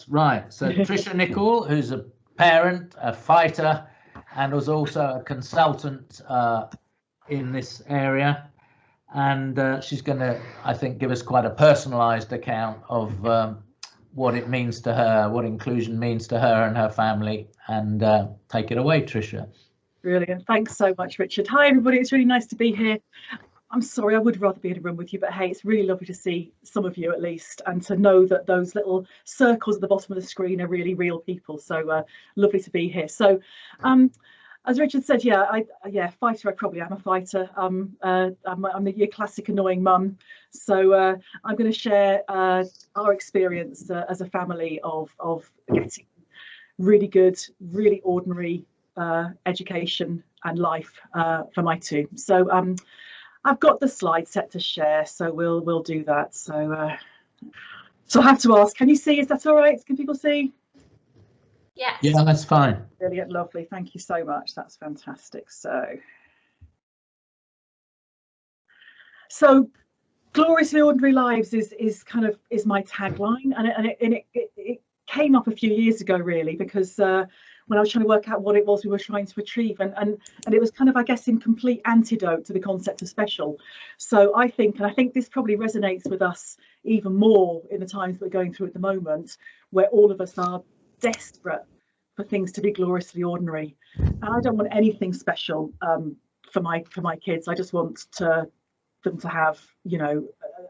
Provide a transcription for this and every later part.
Yes, right. So Tricia Nicol, who's a parent, a fighter, and was also a consultant in this area. And she's going to, I think, give us quite a personalised account of what it means to her, what inclusion means to her and her family. And take it away, Tricia. Brilliant. Thanks so much, Richard. Hi, everybody. It's really nice to be here. I'm sorry, I would rather be in a room with you, but hey, it's really lovely to see some of you at least, and to know that those little circles at the bottom of the screen are really real people. So lovely to be here. So as Richard said, fighter, I probably am a fighter. I'm your classic annoying mum. So I'm going to share our experience as a family of getting really good, really ordinary education and life for my two. So I've got the slide set to share, so we'll do that. So I have to ask, can you see? Is that all right? Can people see? Yes. Yeah, that's fine. Brilliant, lovely. Thank you so much. That's fantastic. So gloriously ordinary lives is my tagline, and it came up a few years ago, really, because when I was trying to work out what it was we were trying to achieve, and it was kind of, I guess, in complete antidote to the concept of special. So I think this probably resonates with us even more in the times we're going through at the moment, where all of us are desperate for things to be gloriously ordinary. And I don't want anything special for my kids. I just want them to have, you know,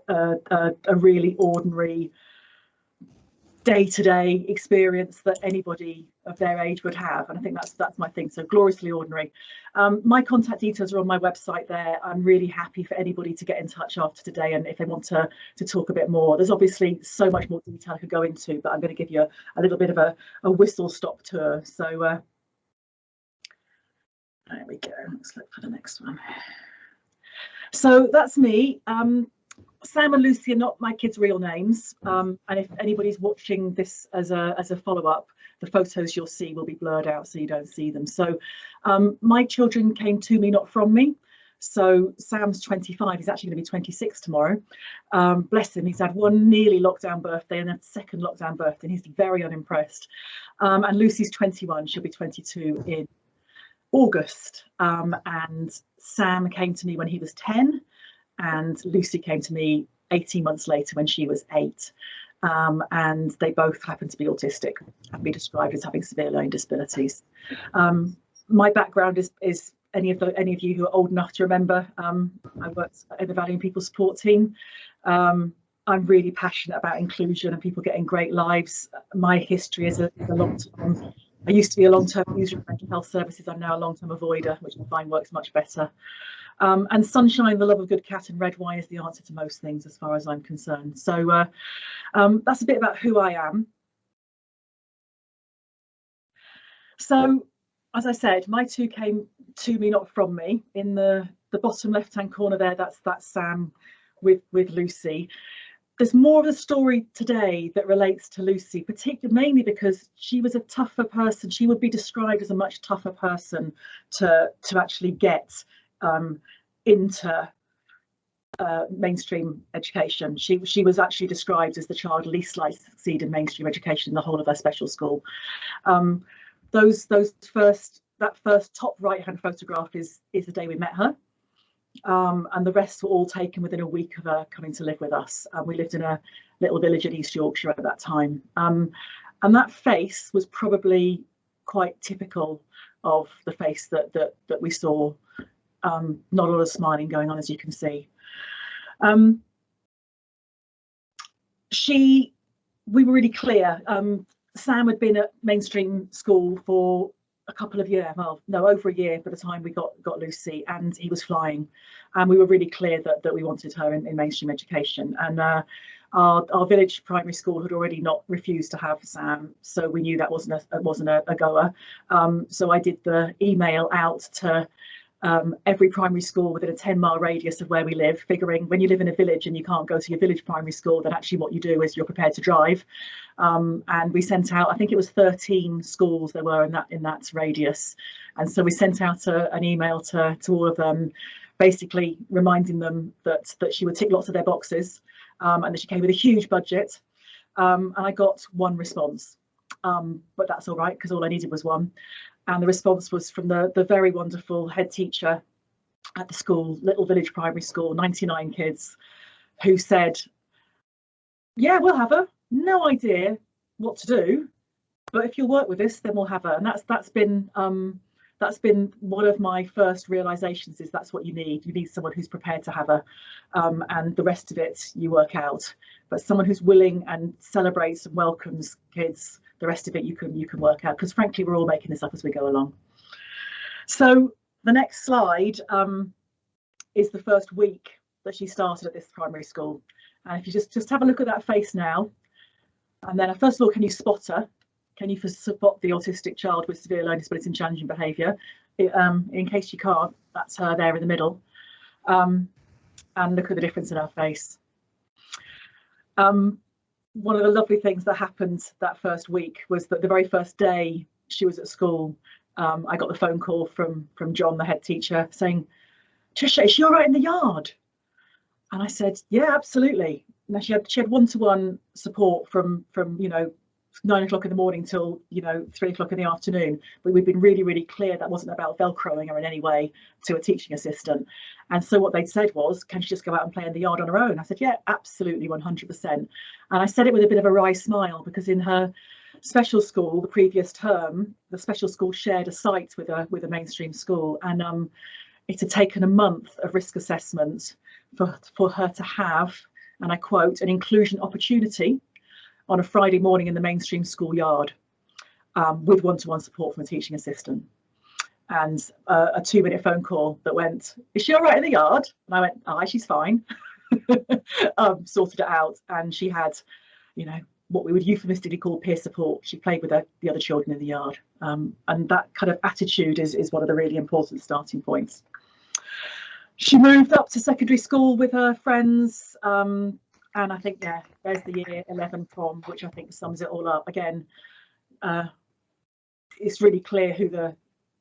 a really ordinary day-to-day experience that anybody of their age would have, and I think that's my thing. So gloriously ordinary. My contact details are on my website there. I'm really happy for anybody to get in touch after today, and if they want to talk a bit more. There's obviously so much more detail I could go into, but I'm going to give you a little bit of a whistle-stop tour. So there we go. Let's look for the next one. So that's me. Sam and Lucy are not my kids' real names, and if anybody's watching this as a follow-up, the photos you'll see will be blurred out so you don't see them. So my children came to me, not from me. So Sam's 25, he's actually going to be 26 tomorrow. Bless him, he's had one nearly lockdown birthday and a second lockdown birthday, and he's very unimpressed. And Lucy's 21, she'll be 22 in August. And Sam came to me when he was 10. And Lucy came to me 18 months later when she was 8. And they both happen to be autistic and be described as having severe learning disabilities. My background is any of you who are old enough to remember, I worked in the Value and People Support team. I'm really passionate about inclusion and people getting great lives. My history is a long-term. I used to be a long-term user of mental health services. I'm now a long-term avoider, which I find works much better. And sunshine, the love of good cat, and red wine is the answer to most things as far as I'm concerned. So that's a bit about who I am. So as I said, my two came to me, not from me. In the bottom left-hand corner there, that's Sam with Lucy. There's more of the story today that relates to Lucy, particularly mainly because she was a tougher person. She would be described as a much tougher person to actually get into mainstream education. She was actually described as the child least likely to succeed in mainstream education in the whole of her special school. That first top right-hand photograph is the day we met her. And the rest were all taken within a week of her coming to live with us. We lived in a little village in East Yorkshire at that time. And that face was probably quite typical of the face that we saw. Not a lot of smiling going on, as you can see. We were really clear. Sam had been at mainstream school for a couple of years, well, no, over a year by the time we got Lucy, and he was flying, and we were really clear that we wanted her in mainstream education. And our village primary school had already not refused to have Sam, so we knew that wasn't a goer. So I did the email out to every primary school within a 10-mile radius of where we live, figuring when you live in a village and you can't go to your village primary school, then actually what you do is you're prepared to drive. And we sent out, I think it was 13 schools there were in that radius. And so we sent out an email to all of them, basically reminding them that she would tick lots of their boxes, and that she came with a huge budget, and I got one response, but that's all right because all I needed was one. And the response was from the very wonderful head teacher at the school, little village primary school, 99 kids, who said, yeah, we'll have her. No idea what to do, but if you'll work with us, then we'll have her. And that's been one of my first realizations, is that's what you need. You need someone who's prepared to have her, and the rest of it you work out. But someone who's willing and celebrates and welcomes kids, the rest of it you can work out, because frankly we're all making this up as we go along. So the next slide is the first week that she started at this primary school. And if you just have a look at that face now, and then first of all, can you spot her? Can you spot the autistic child with severe learning disability and challenging behaviour? In case you can't, that's her there in the middle. And look at the difference in her face. One of the lovely things that happened that first week was that the very first day she was at school, I got the phone call from John, the head teacher, saying, Trisha, is she all right in the yard? And I said, yeah, absolutely. Now she had one-to-one support from 9 o'clock in the morning till 3 o'clock in the afternoon, but we've been really clear that wasn't about velcroing her in any way to a teaching assistant. And so what they'd said was, can she just go out and play in the yard on her own? I said, yeah, absolutely, 100%. And I said it with a bit of a wry smile, because in her special school the previous term, the special school shared a site with a mainstream school, and it had taken a month of risk assessment for her to have, and I quote, an inclusion opportunity on a Friday morning in the mainstream school yard, with one-to-one support from a teaching assistant. And a 2-minute phone call that went, is she all right in the yard? And I went, aye, she's fine. Sorted it out, and she had, what we would euphemistically call peer support. She played with the other children in the yard, and that kind of attitude is one of the really important starting points. She moved up to secondary school with her friends, and I think, yeah, there's the year 11 prom, which I think sums it all up. Again, it's really clear who the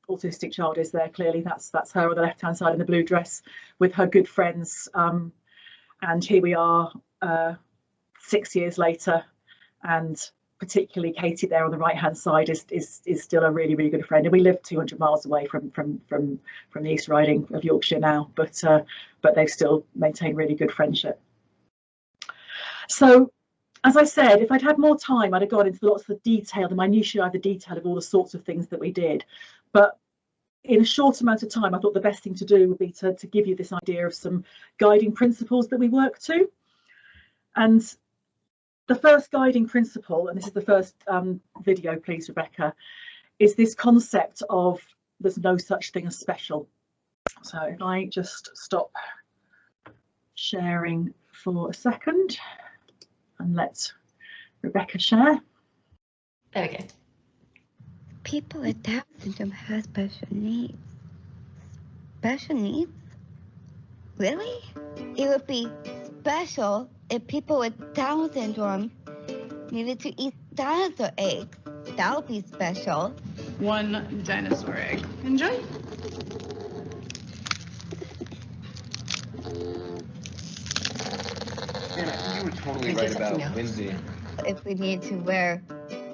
autistic child is there. Clearly, that's her on the left-hand side in the blue dress with her good friends. And here we are 6 years later, and particularly Katie there on the right-hand side is still a really good friend. And we live 200 miles away from the East Riding of Yorkshire now, but they've still maintained really good friendship. So, as I said, if I'd had more time, I'd have gone into lots of the detail, the minutiae of the detail of all the sorts of things that we did. But in a short amount of time, I thought the best thing to do would be to give you this idea of some guiding principles that we work to. And the first guiding principle, and this is the first video, please, Rebecca, is this concept of there's no such thing as special. So if I just stop sharing for a second and let Rebecca share. Okay. People with Down syndrome have special needs. Special needs? Really? It would be special if people with Down syndrome needed to eat dinosaur eggs. That would be special. 1 dinosaur egg. Enjoy. Yeah, you were totally right about Lindsay. If we needed to wear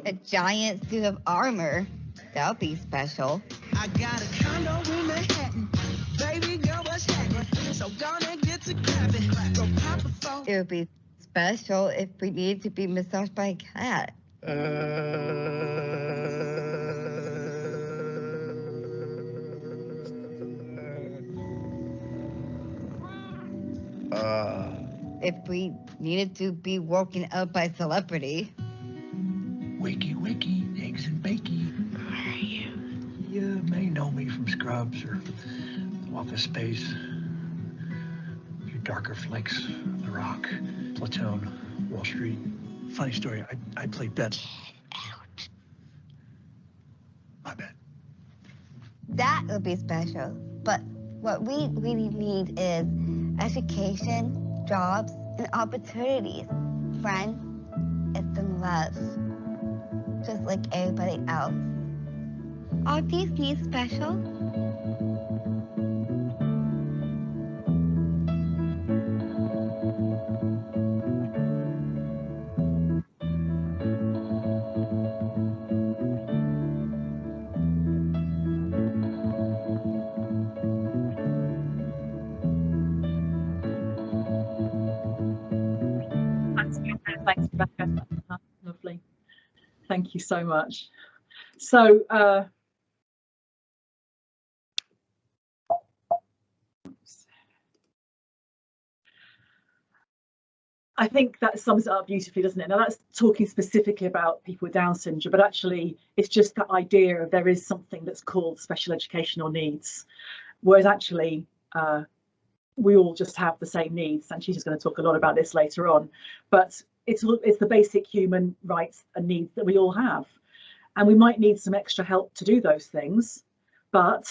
a giant suit of armor, that would be special. I got a condo in Manhattan. Baby girl, what's happening? So gonna get to clapping. Go pop a phone. It would be special if we needed to be massaged by a cat. If we needed to be woken up by a celebrity. Wakey, wakey, eggs and bakey. Where are you? You may know me from Scrubs or Office Space. Your darker flicks, The Rock, Platoon, Wall Street. Funny story, I played Ben. Get out. My bad. That would be special. But what we really need is education, jobs, and opportunities. Friends, and some love. Just like everybody else. Are these needs special? Thanks, Rebecca. Lovely. Thank you so much. So I think that sums it up beautifully, doesn't it? Now that's talking specifically about people with Down syndrome, but actually it's just that idea of there is something that's called special educational needs, whereas actually we all just have the same needs, and she's just going to talk a lot about this later on, but it's the basic human rights and needs that we all have, and we might need some extra help to do those things, but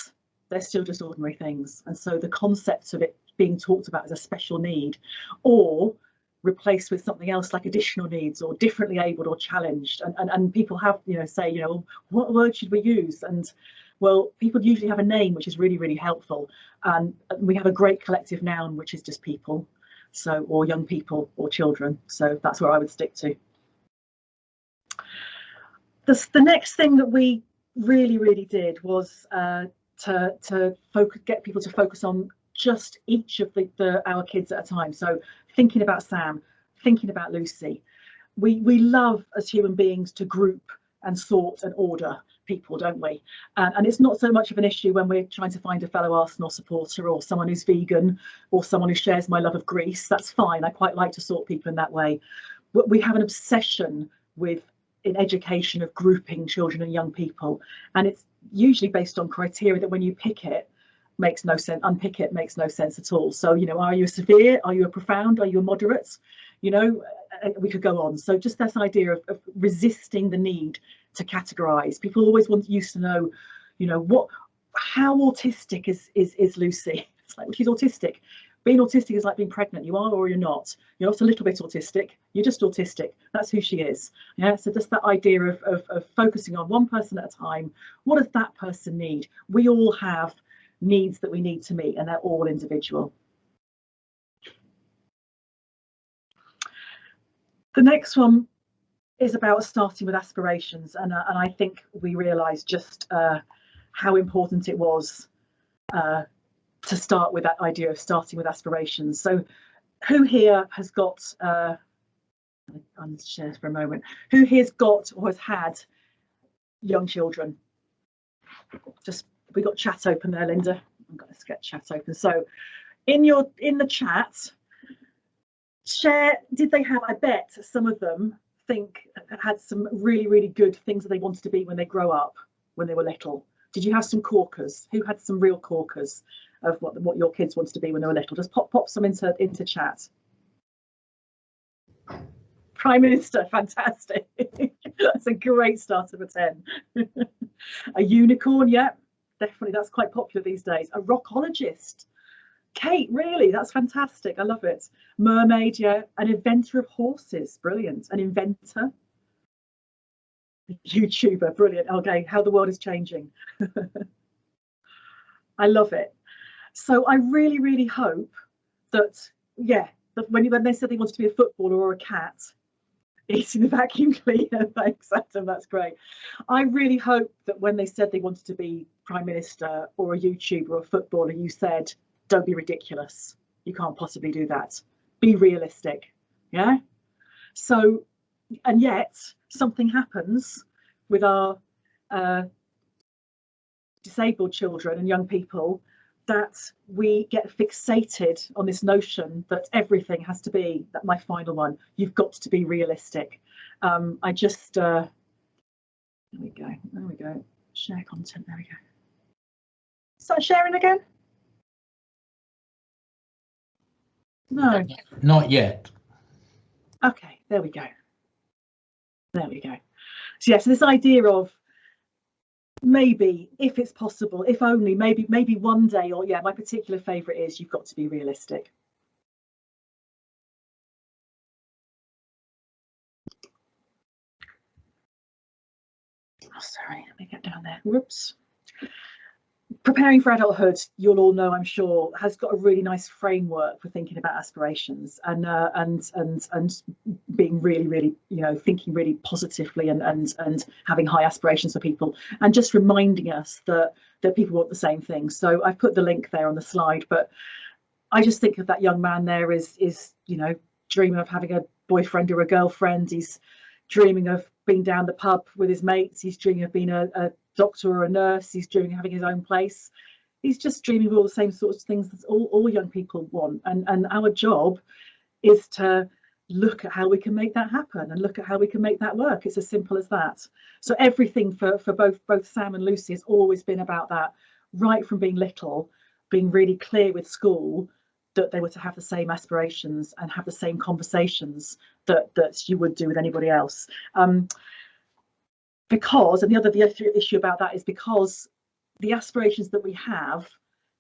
they're still just ordinary things. And so the concept of it being talked about as a special need, or replaced with something else like additional needs or differently abled or challenged, and people have, you know, say, you know, what word should we use? And well, people usually have a name, which is really, really helpful, and we have a great collective noun, which is just people, so, or young people or children. So that's where I would stick to. The next thing that we really did was to focus, get people to focus on just each of our kids at a time. So thinking about Sam, thinking about Lucy. We love as human beings to group and sort and order people, don't we? And it's not so much of an issue when we're trying to find a fellow Arsenal supporter or someone who's vegan or someone who shares my love of Greece. That's fine. I quite like to sort people in that way. But we have an obsession with, in education, of grouping children and young people, and it's usually based on criteria that when you pick it makes no sense, unpick it makes no sense at all. So, you know, are you a severe, are you a profound, are you a moderate? You know, we could go on. So just this idea of resisting the need to categorize. People always used to know, you know, how autistic is Lucy? It's like, well, she's autistic. Being autistic is like being pregnant. You are or you're not. You're not a little bit autistic. You're just autistic. That's who she is. Yeah. So just that idea of focusing on one person at a time. What does that person need? We all have needs that we need to meet, and they're all individual. The next one is about starting with aspirations, and I think we realised just how important it was to start with that idea of starting with aspirations. So who here has got, I'm share for a moment, who here's got or has had young children? Just, we got chat open there, Linda. I've got to get chat open. So in the chat, share, did they have, I bet some of them had some really good things that they wanted to be when they grow up, when they were little. Did you have some corkers? Who had some real corkers of what your kids wanted to be when they were little? Just pop some into chat. Prime Minister, fantastic. That's a great start of a 10. A unicorn, yeah, definitely, that's quite popular these days. A rockologist. Kate, really, that's fantastic. I love it. Mermaid, yeah. An inventor of horses, brilliant. An inventor. YouTuber, brilliant. Okay, how the world is changing. I love it. So I really hope that, yeah, that when they said they wanted to be a footballer or a cat, eating the vacuum cleaner, thanks Adam, that's great. I really hope that when they said they wanted to be Prime Minister or a YouTuber or a footballer, you said, don't be ridiculous. You can't possibly do that. Be realistic. Yeah. So, and yet something happens with our disabled children and young people, that we get fixated on this notion that everything has to be that my final one. You've got to be realistic. I just there we go. Share content. There we go. Start sharing again. No, not yet. Okay, there we go. There we go. So yeah, so this idea of maybe, if it's possible, if only, maybe one day, or yeah, my particular favourite is you've got to be realistic. Oh, sorry, let me get down there. Whoops. Preparing for adulthood, you'll all know, I'm sure, has got a really nice framework for thinking about aspirations and being really, you know, thinking really positively and having high aspirations for people, and just reminding us that people want the same things. So I've put the link there on the slide, but I just think of that young man there is, you know, dreaming of having a boyfriend or a girlfriend. He's dreaming of being down the pub with his mates. He's dreaming of being a doctor or a nurse. He's dreaming of having his own place. He's just dreaming of all the same sorts of things that all young people want. And our job is to look at how we can make that happen and look at how we can make that work. It's as simple as that. So everything for both Sam and Lucy has always been about that, right from being little, being really clear with school that they were to have the same aspirations and have the same conversations that you would do with anybody else. Because, and the other issue about that is because the aspirations that we have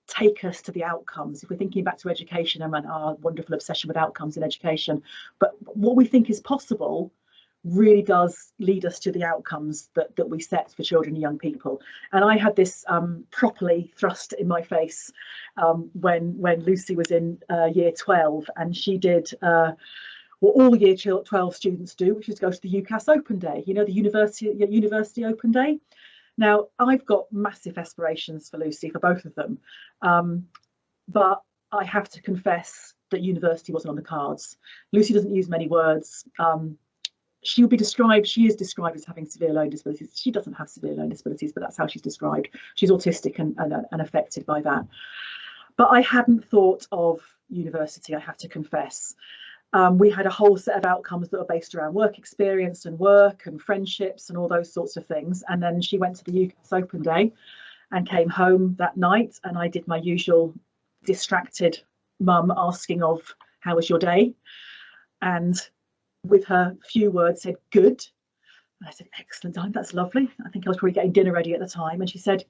take us to the outcomes. If we're thinking back to education and our wonderful obsession with outcomes in education, but what we think is possible really does lead us to the outcomes that we set for children and young people. And I had this properly thrust in my face when Lucy was in year 12, and she did what all year 12 students do, which is go to the UCAS Open Day, you know, the university Open Day. Now, I've got massive aspirations for Lucy, for both of them, but I have to confess that university wasn't on the cards. Lucy doesn't use many words. She is described as having severe learning disabilities. She doesn't have severe learning disabilities, but that's how she's described. She's autistic and affected by that. But I hadn't thought of university, I have to confess. We had a whole set of outcomes that were based around work experience and work and friendships and all those sorts of things. And then she went to the UCAS Open Day and came home that night, and I did my usual distracted mum asking of, how was your day? And with her few words said, good. And I said, excellent, darling, that's lovely. I think I was probably getting dinner ready at the time. And she said,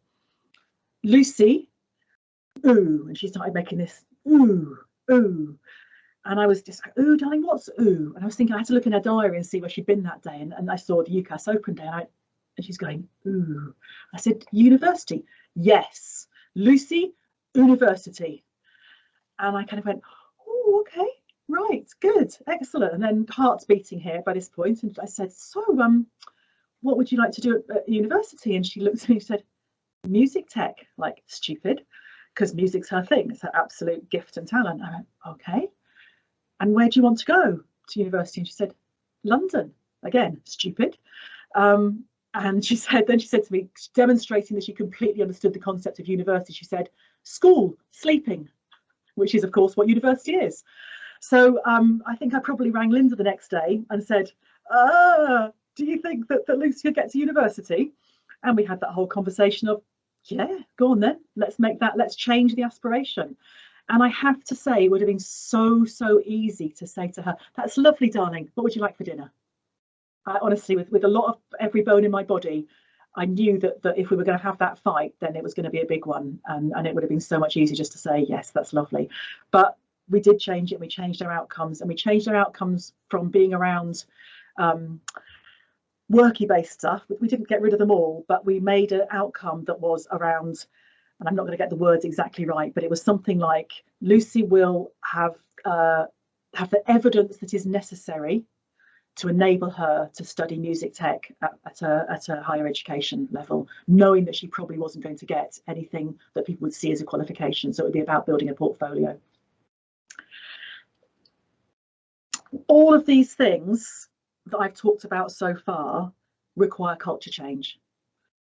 Lucy, ooh. And she started making this ooh, ooh. And I was just like, ooh, darling, what's ooh? And I was thinking I had to look in her diary and see where she'd been that day. And I saw the UCAS Open Day, and she's going, ooh. I said, university? Yes. Lucy, university. And I kind of went, oh, okay, right, good, excellent. And then heart's beating here by this point. And I said, so what would you like to do at university? And she looked at me and said, music tech. Like, stupid, because music's her thing. It's her absolute gift and talent. I went, okay. And where do you want to go to university? And she said, London. Again, stupid. And she said to me, demonstrating that she completely understood the concept of university, she said, school, sleeping, which is, of course, what university is. So I think I probably rang Linda the next day and said, do you think that Lucy could get to university? And we had that whole conversation of, yeah, go on then, let's change the aspiration. And I have to say, it would have been so easy to say to her, that's lovely, darling, what would you like for dinner? I honestly, with a lot of every bone in my body, I knew that if we were going to have that fight, then it was going to be a big one. And it would have been so much easier just to say, yes, that's lovely. But we did change it. We changed our outcomes, and we changed our outcomes from being around worky-based stuff. We didn't get rid of them all, but we made an outcome that was around, and I'm not going to get the words exactly right, but it was something like Lucy will have the evidence that is necessary to enable her to study music tech at a higher education level, knowing that she probably wasn't going to get anything that people would see as a qualification. So it would be about building a portfolio. All of these things that I've talked about so far require culture change.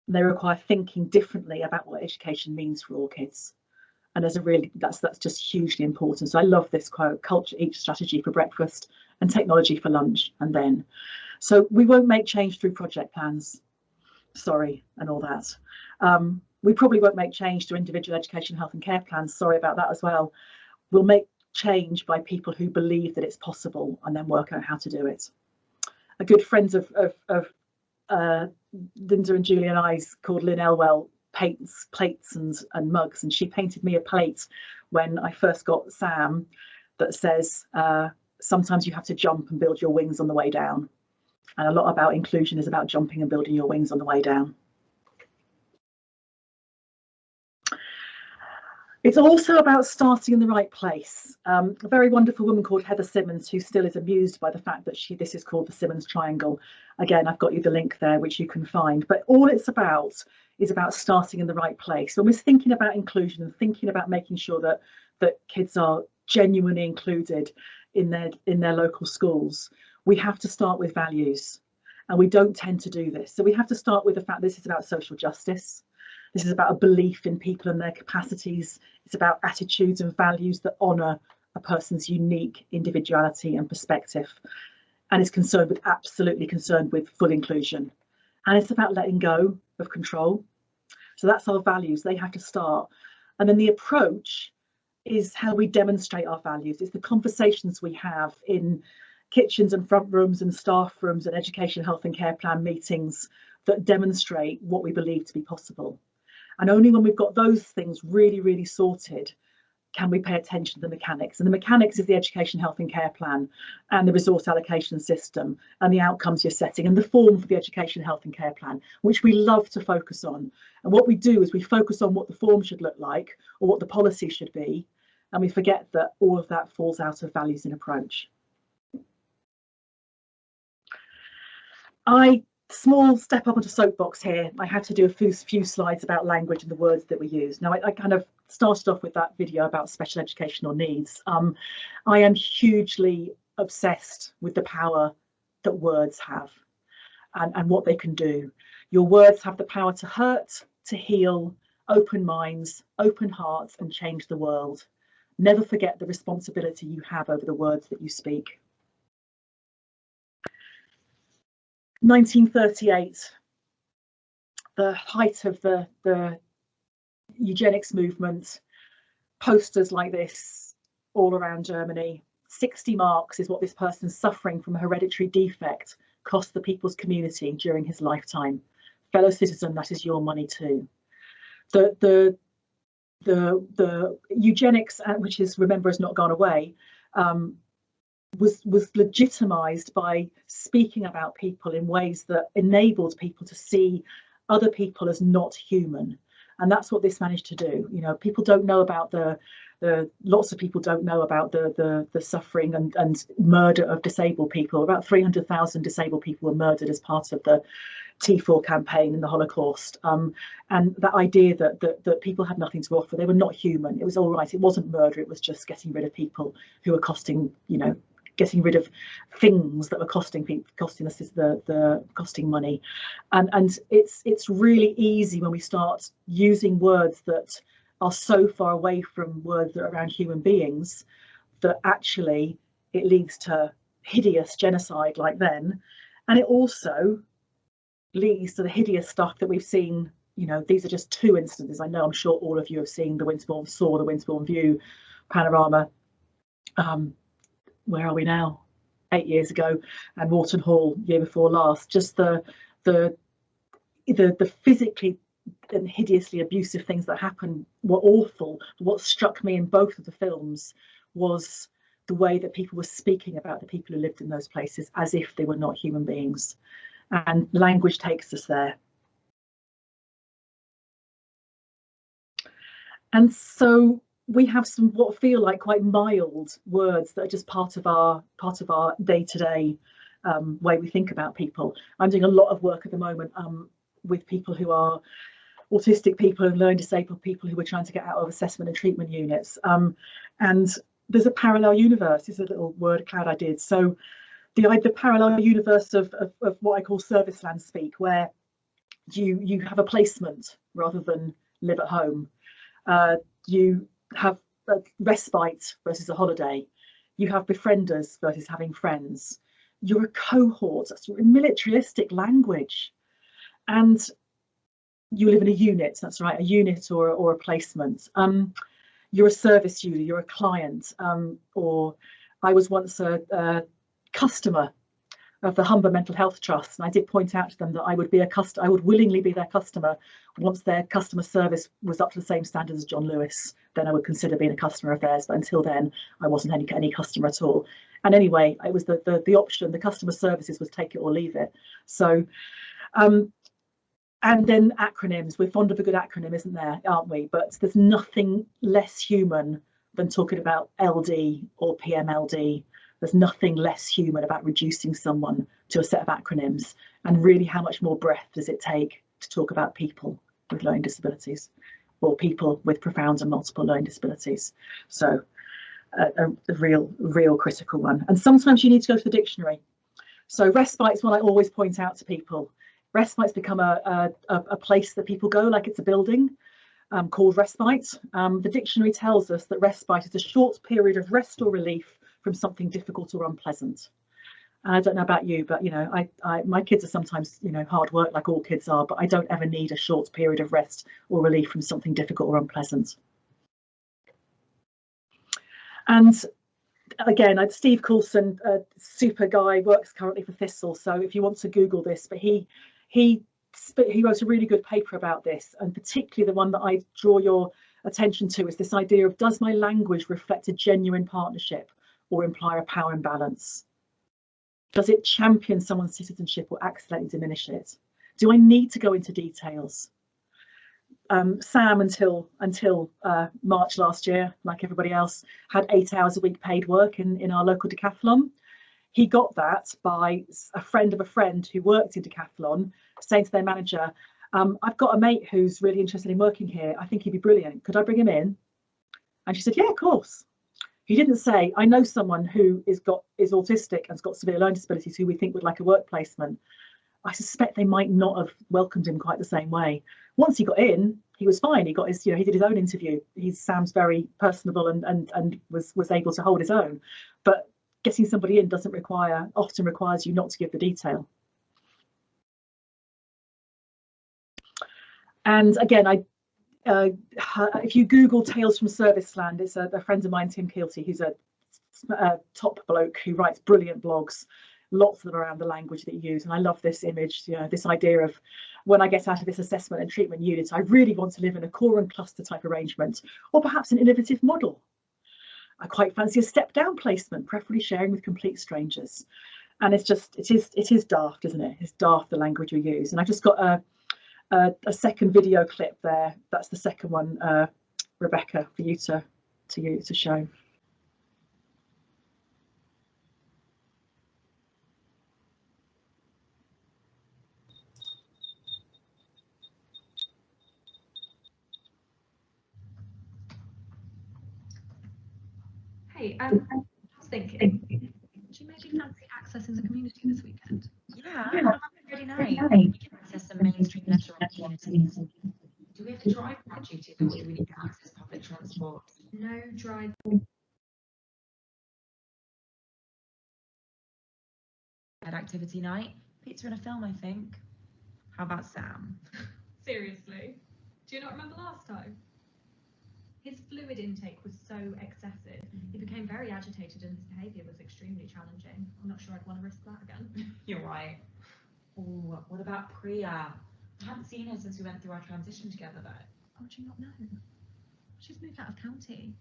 They require thinking differently about what education means for all kids. And that's just hugely important. So I love this quote: culture eats strategy for breakfast and technology for lunch and then. So we won't make change through project plans, sorry, and all that. We probably won't make change through individual education, health and care plans, sorry about that as well. We'll make change by people who believe that it's possible and then work out how to do it. A good friend of Linda and Julie and I's, called Lynn Elwell, paints plates and mugs, and she painted me a plate when I first got Sam that says, sometimes you have to jump and build your wings on the way down. And a lot about inclusion is about jumping and building your wings on the way down. It's also about starting in the right place. A very wonderful woman called Heather Simmons, who still is amused by the fact that this is called the Simmons Triangle. Again, I've got you the link there, which you can find. But all it's about is about starting in the right place. When we're thinking about inclusion and thinking about making sure that kids are genuinely included, in their local schools, we have to start with values, and we don't tend to do this. So we have to start with the fact this is about social justice. This is about a belief in people and their capacities. It's about attitudes and values that honour a person's unique individuality and perspective, and is absolutely concerned with full inclusion. And it's about letting go of control. So that's our values. They have to start. And then the approach is how we demonstrate our values. It's the conversations we have in kitchens and front rooms and staff rooms and education, health and care plan meetings that demonstrate what we believe to be possible. And only when we've got those things really, really sorted can we pay attention to the mechanics. And the mechanics is the education, health and care plan and the resource allocation system and the outcomes you're setting and the form for the education, health and care plan, which we love to focus on. And what we do is we focus on what the form should look like or what the policy should be. And we forget that all of that falls out of values and approach. Small step up onto soapbox here. I had to do a few slides about language and the words that we use. Now, I kind of started off with that video about special educational needs. I am hugely obsessed with the power that words have and what they can do. Your words have the power to hurt, to heal, open minds, open hearts, and change the world. Never forget the responsibility you have over the words that you speak. 1938, the height of the eugenics movement, posters like this all around Germany. 60 marks is what this person suffering from a hereditary defect cost the people's community during his lifetime. Fellow citizen, that is your money too. The eugenics, which is remember has not gone away, was legitimized by speaking about people in ways that enabled people to see other people as not human. And that's what this managed to do. You know, people don't know about lots of people don't know about the suffering and murder of disabled people. About 300,000 disabled people were murdered as part of the T4 campaign in the Holocaust. And that idea that people had nothing to offer, they were not human. It was all right. It wasn't murder. It was just getting rid of people who were costing, you know, getting rid of things that were costing money. And it's really easy when we start using words that are so far away from words that are around human beings that actually it leads to hideous genocide like then. And it also leads to the hideous stuff that we've seen. You know, these are just two instances. I know I'm sure all of you have seen the Winterbourne View panorama. Where are we now? 8 years ago, and Wharton Hall year before last. Just the physically and hideously abusive things that happened were awful. What struck me in both of the films was the way that people were speaking about the people who lived in those places as if they were not human beings. And language takes us there. And so we have some what feel like quite mild words that are just part of our day-to-day way we think about people. I'm doing a lot of work at the moment with people who are autistic people and learning disabled people who are trying to get out of assessment and treatment units. And there's a parallel universe. This is a little word cloud I did. So the parallel universe of what I call service land speak, where you have a placement rather than live at home. You have a respite versus a holiday. You have befrienders versus having friends. You're a cohort. That's militaristic language. And you live in a unit. That's right, a unit or a placement. You're a service user. You're a client. Or I was once a customer of the Humber Mental Health Trust, and I did point out to them that I would willingly be their customer once their customer service was up to the same standard as John Lewis. Then I would consider being a customer of theirs, but until then I wasn't any customer at all. And anyway, it was the option, the customer services was take it or leave it. So and then acronyms. We're fond of a good acronym, isn't there, aren't we? But there's nothing less human than talking about LD or PMLD. There's nothing less human about reducing someone to a set of acronyms. And really, how much more breath does it take to talk about people with learning disabilities or people with profound and multiple learning disabilities? So a real critical one. And sometimes you need to go to the dictionary. So respite's one I always point out to people. Respite's become a place that people go like it's a building, called respite. The dictionary tells us that respite is a short period of rest or relief from something difficult or unpleasant. And I don't know about you, but you know, my kids are sometimes, you know, hard work like all kids are, but I don't ever need a short period of rest or relief from something difficult or unpleasant. And again, Steve Coulson, a super guy, works currently for Thistle. So if you want to Google this, but he wrote a really good paper about this, and particularly the one that I draw your attention to is this idea of, does my language reflect a genuine partnership or imply a power imbalance? Does it champion someone's citizenship or accidentally diminish it? Do I need to go into details? Sam, until March last year, like everybody else, had 8 hours a week paid work in our local decathlon. He got that by a friend of a friend who worked in decathlon saying to their manager, I've got a mate who's really interested in working here. I think he'd be brilliant. Could I bring him in? And she said, yeah, of course. He didn't say, I know someone who is autistic and has got severe learning disabilities who we think would like a work placement. I suspect they might not have welcomed him quite the same way. Once he got in, he was fine. He got his, you know, he did his own interview. Sam's very personable and was able to hold his own. But getting somebody in often requires you not to give the detail. And again, if you Google Tales from Serviceland, it's a friend of mine, Tim Keelty, who's a top bloke who writes brilliant blogs, lots of them around the language that you use. And I love this image, you know, this idea of, when I get out of this assessment and treatment unit, I really want to live in a core and cluster type arrangement, or perhaps an innovative model. I quite fancy a step down placement, preferably sharing with complete strangers. And it's just, it is daft, isn't it? It's daft, the language we use. And I just got a second video clip there. That's the second one, Rebecca, for you to show. Hey, I was thinking, do you maybe fancy accessing the community this weekend? Yeah, really nice. We can access some mainstream leisure opportunities. Do we have to drive for our duties, or do we need to access public transport? No drive. At activity night, pizza and a film, I think. How about Sam? Seriously? Do you not remember last time? His fluid intake was so excessive. He became very agitated and his behaviour was extremely challenging. I'm not sure I'd want to risk that again. You're right. Oh, what about Priya? I haven't seen her since we went through our transition together, though. Oh, do you not know? She's moved out of county.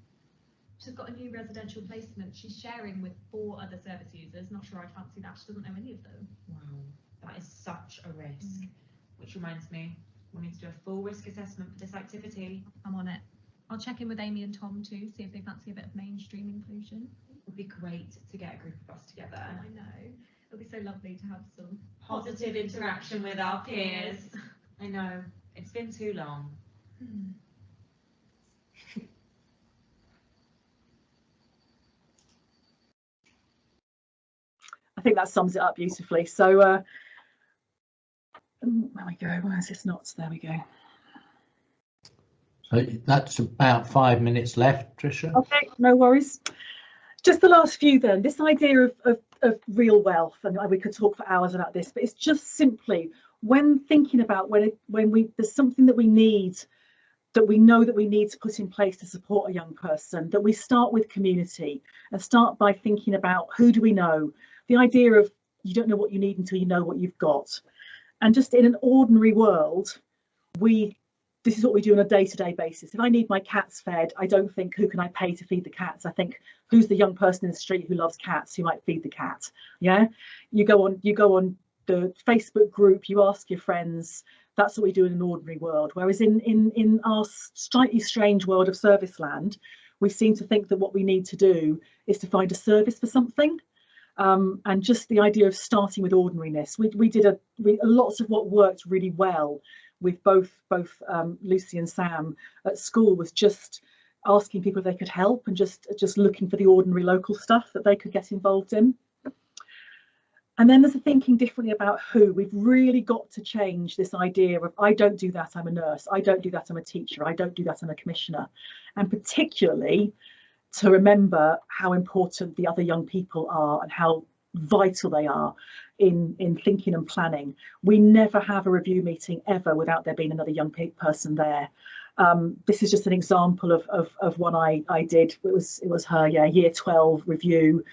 She's got a new residential placement. She's sharing with 4 other service users. Not sure I'd fancy that. She doesn't know any of them. Wow, that is such a risk. Which reminds me, we'll need to do a full risk assessment for this activity. I'm on it. I'll check in with Amy and Tom too, see if they fancy a bit of mainstream inclusion. It would be great to get a group of us together. I know. It'll be so lovely to have some positive interaction with our peers. I know. It's been too long. I think that sums it up beautifully. So there we go. Where's this not? There we go. So that's about 5 minutes left, Tricia. Okay, no worries. Just the last few then. This idea of real wealth, and we could talk for hours about this, but it's just simply when thinking about when there's something that we need, that we know that we need to put in place to support a young person, that we start with community and start by thinking about who do we know. The idea of you don't know what you need until you know what you've got. And just in an ordinary world, this is what we do on a day-to-day basis. If I need my cats fed, I don't think, who can I pay to feed the cats? I think, who's the young person in the street who loves cats, who might feed the cat? Yeah, you go on the Facebook group, you ask your friends. That's what we do in an ordinary world. Whereas in our slightly strange world of Serviceland, we seem to think that what we need to do is to find a service for something. And just the idea of starting with ordinariness. We did lots of what worked really well with both Lucy and Sam at school was just asking people if they could help, and just looking for the ordinary local stuff that they could get involved in. And then there's a thinking differently about who. We've really got to change this idea of, I don't do that, I'm a nurse. I don't do that, I'm a teacher. I don't do that, I'm a commissioner. And particularly to remember how important the other young people are and how vital they are in thinking and planning. We never have a review meeting ever without there being another young person there. This is just an example of one I did. It was her year 12 review.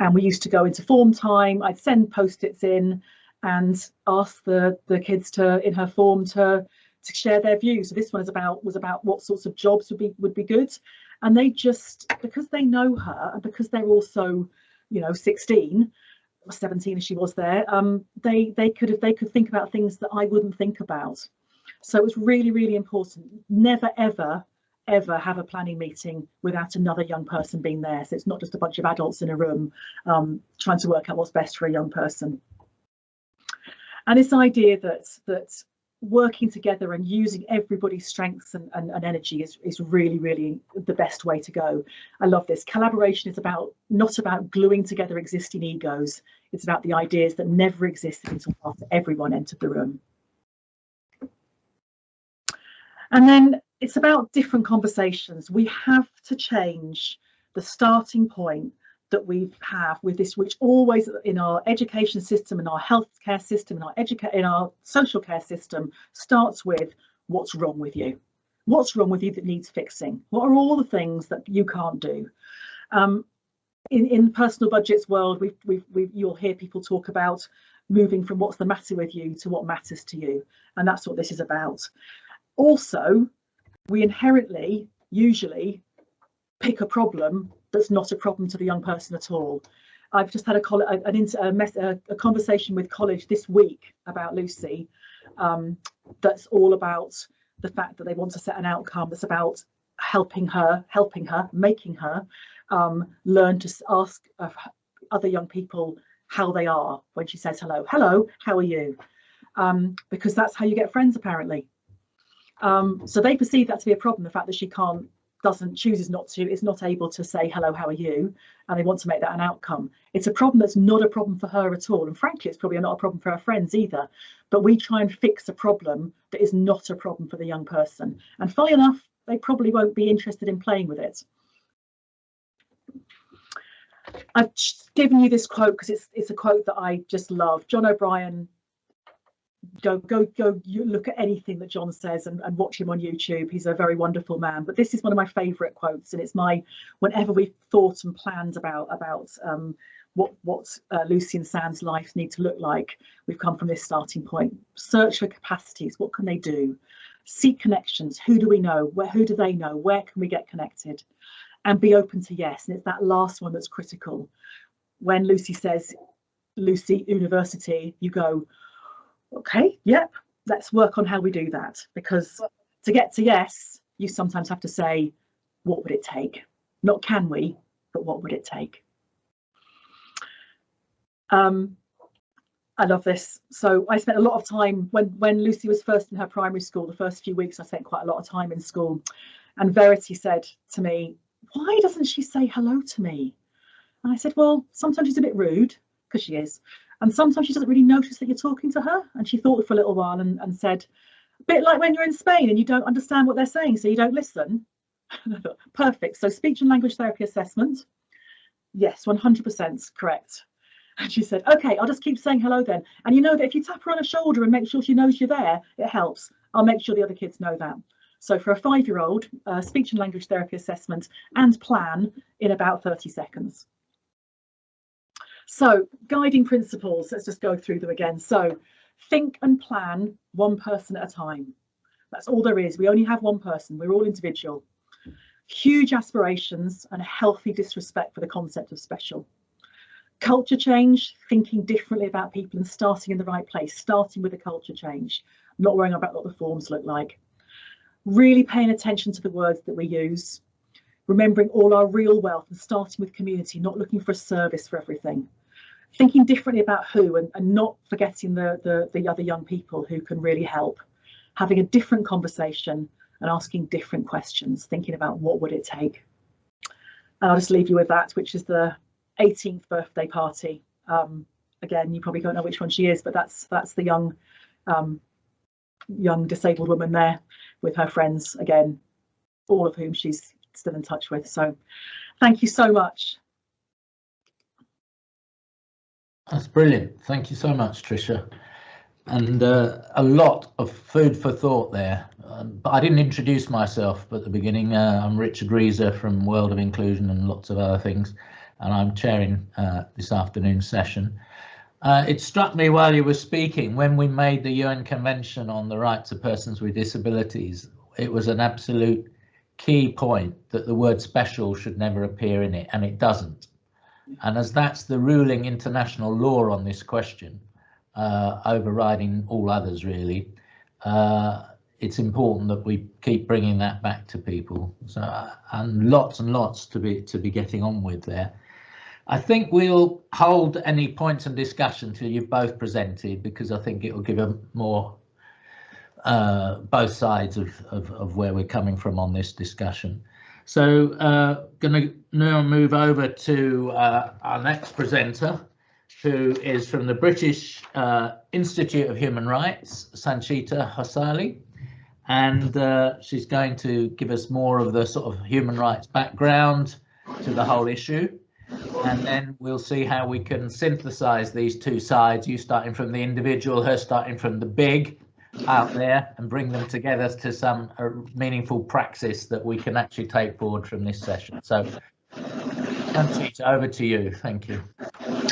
And we used to go into form time. I'd send post-its in and ask the kids in her form to share their views. So this one was about what sorts of jobs would be good. And they just, because they know her and because they're also, 16 or 17 as she was there, they could think about things that I wouldn't think about. So it was really, really important. Never, ever have a planning meeting without another young person being there. So it's not just a bunch of adults in a room trying to work out what's best for a young person. And this idea that working together and using everybody's strengths and energy is really, really the best way to go. I love this. Collaboration is not about gluing together existing egos. It's about the ideas that never existed until after everyone entered the room. And then it's about different conversations. We have to change the starting point that we have with this, which always in our education system, in our healthcare system, in our social care system, starts with what's wrong with you. What's wrong with you that needs fixing? What are all the things that you can't do? In the personal budgets world, you'll hear people talk about moving from what's the matter with you to what matters to you, and that's what this is about. Also, we inherently usually pick a problem that's not a problem to the young person at all. I've just had a conversation with college this week about Lucy, that's all about the fact that they want to set an outcome that's about helping her, making her learn to ask other young people how they are when she says hello, how are you? Because that's how you get friends, apparently. So they perceive that to be a problem, the fact that she chooses not to, is not able to say hello, how are you, and they want to make that an outcome. It's a problem that's not a problem for her at all, and frankly it's probably not a problem for her friends either, but we try and fix a problem that is not a problem for the young person, and funnily enough they probably won't be interested in playing with it. I've given you this quote because it's a quote that I just love. John O'Brien, go you look at anything that John says and watch him on YouTube. He's a very wonderful man, but this is one of my favorite quotes, and it's whenever we've thought and planned about what Lucy and Sam's lives need to look like, we've come from this starting point. Search for capacities. What can they do? Seek connections. Who do we know? Who do they know? Where can we get connected? And be open to yes. And it's that last one that's critical. When Lucy says, Lucy, university, you go, okay, yep, let's work on how we do that. Because to get to yes, you sometimes have to say, what would it take? Not can we, but what would it take? I love this. So I spent a lot of time when Lucy was first in her primary school, the first few weeks I spent quite a lot of time in school, and Verity said to me, why doesn't she say hello to me? And I said, well, sometimes she's a bit rude, because she is, and sometimes she doesn't really notice that you're talking to her. And she thought for a little while and said, a bit like when you're in Spain and you don't understand what they're saying, so you don't listen. And I thought, perfect. So speech and language therapy assessment, yes, 100% correct. And she said, okay, I'll just keep saying hello then. And you know that if you tap her on the shoulder and make sure she knows you're there, it helps. I'll make sure the other kids know that. So for a 5-year-old, speech and language therapy assessment and plan in about 30 seconds. So guiding principles, let's just go through them again. So think and plan one person at a time. That's all there is. We only have one person. We're all individual. Huge aspirations and a healthy disrespect for the concept of special. Culture change, thinking differently about people and starting in the right place, starting with a culture change, not worrying about what the forms look like. Really paying attention to the words that we use, remembering all our real wealth and starting with community, not looking for a service for everything. Thinking differently about who and not forgetting the other young people who can really help. Having a different conversation and asking different questions, thinking about what would it take. And I'll just leave you with that, which is the 18th birthday party. Again, you probably don't know which one she is, but that's the young disabled woman there with her friends, again, all of whom she's still in touch with. So thank you so much. That's brilliant. Thank you so much, Tricia. And a lot of food for thought there. But I didn't introduce myself at the beginning. I'm Richard Reeser from World of Inclusion and lots of other things, and I'm chairing this afternoon's session. It struck me while you were speaking, when we made the UN Convention on the Rights of Persons with Disabilities, it was an absolute key point that the word special should never appear in it, and it doesn't. And as that's the ruling international law on this question, overriding all others really, it's important that we keep bringing that back to people. So and lots to be getting on with there. I think we'll hold any points and discussion till you've both presented, because I think it will give a more both sides of where we're coming from on this discussion. So going to now move over to our next presenter, who is from the British Institute of Human Rights, Sanchita Hosali, and she's going to give us more of the sort of human rights background to the whole issue, and then we'll see how we can synthesize these two sides, you starting from the individual, her starting from the big out there, and bring them together to some meaningful praxis that we can actually take forward from this session. So Sanchita, over to you. Thank you.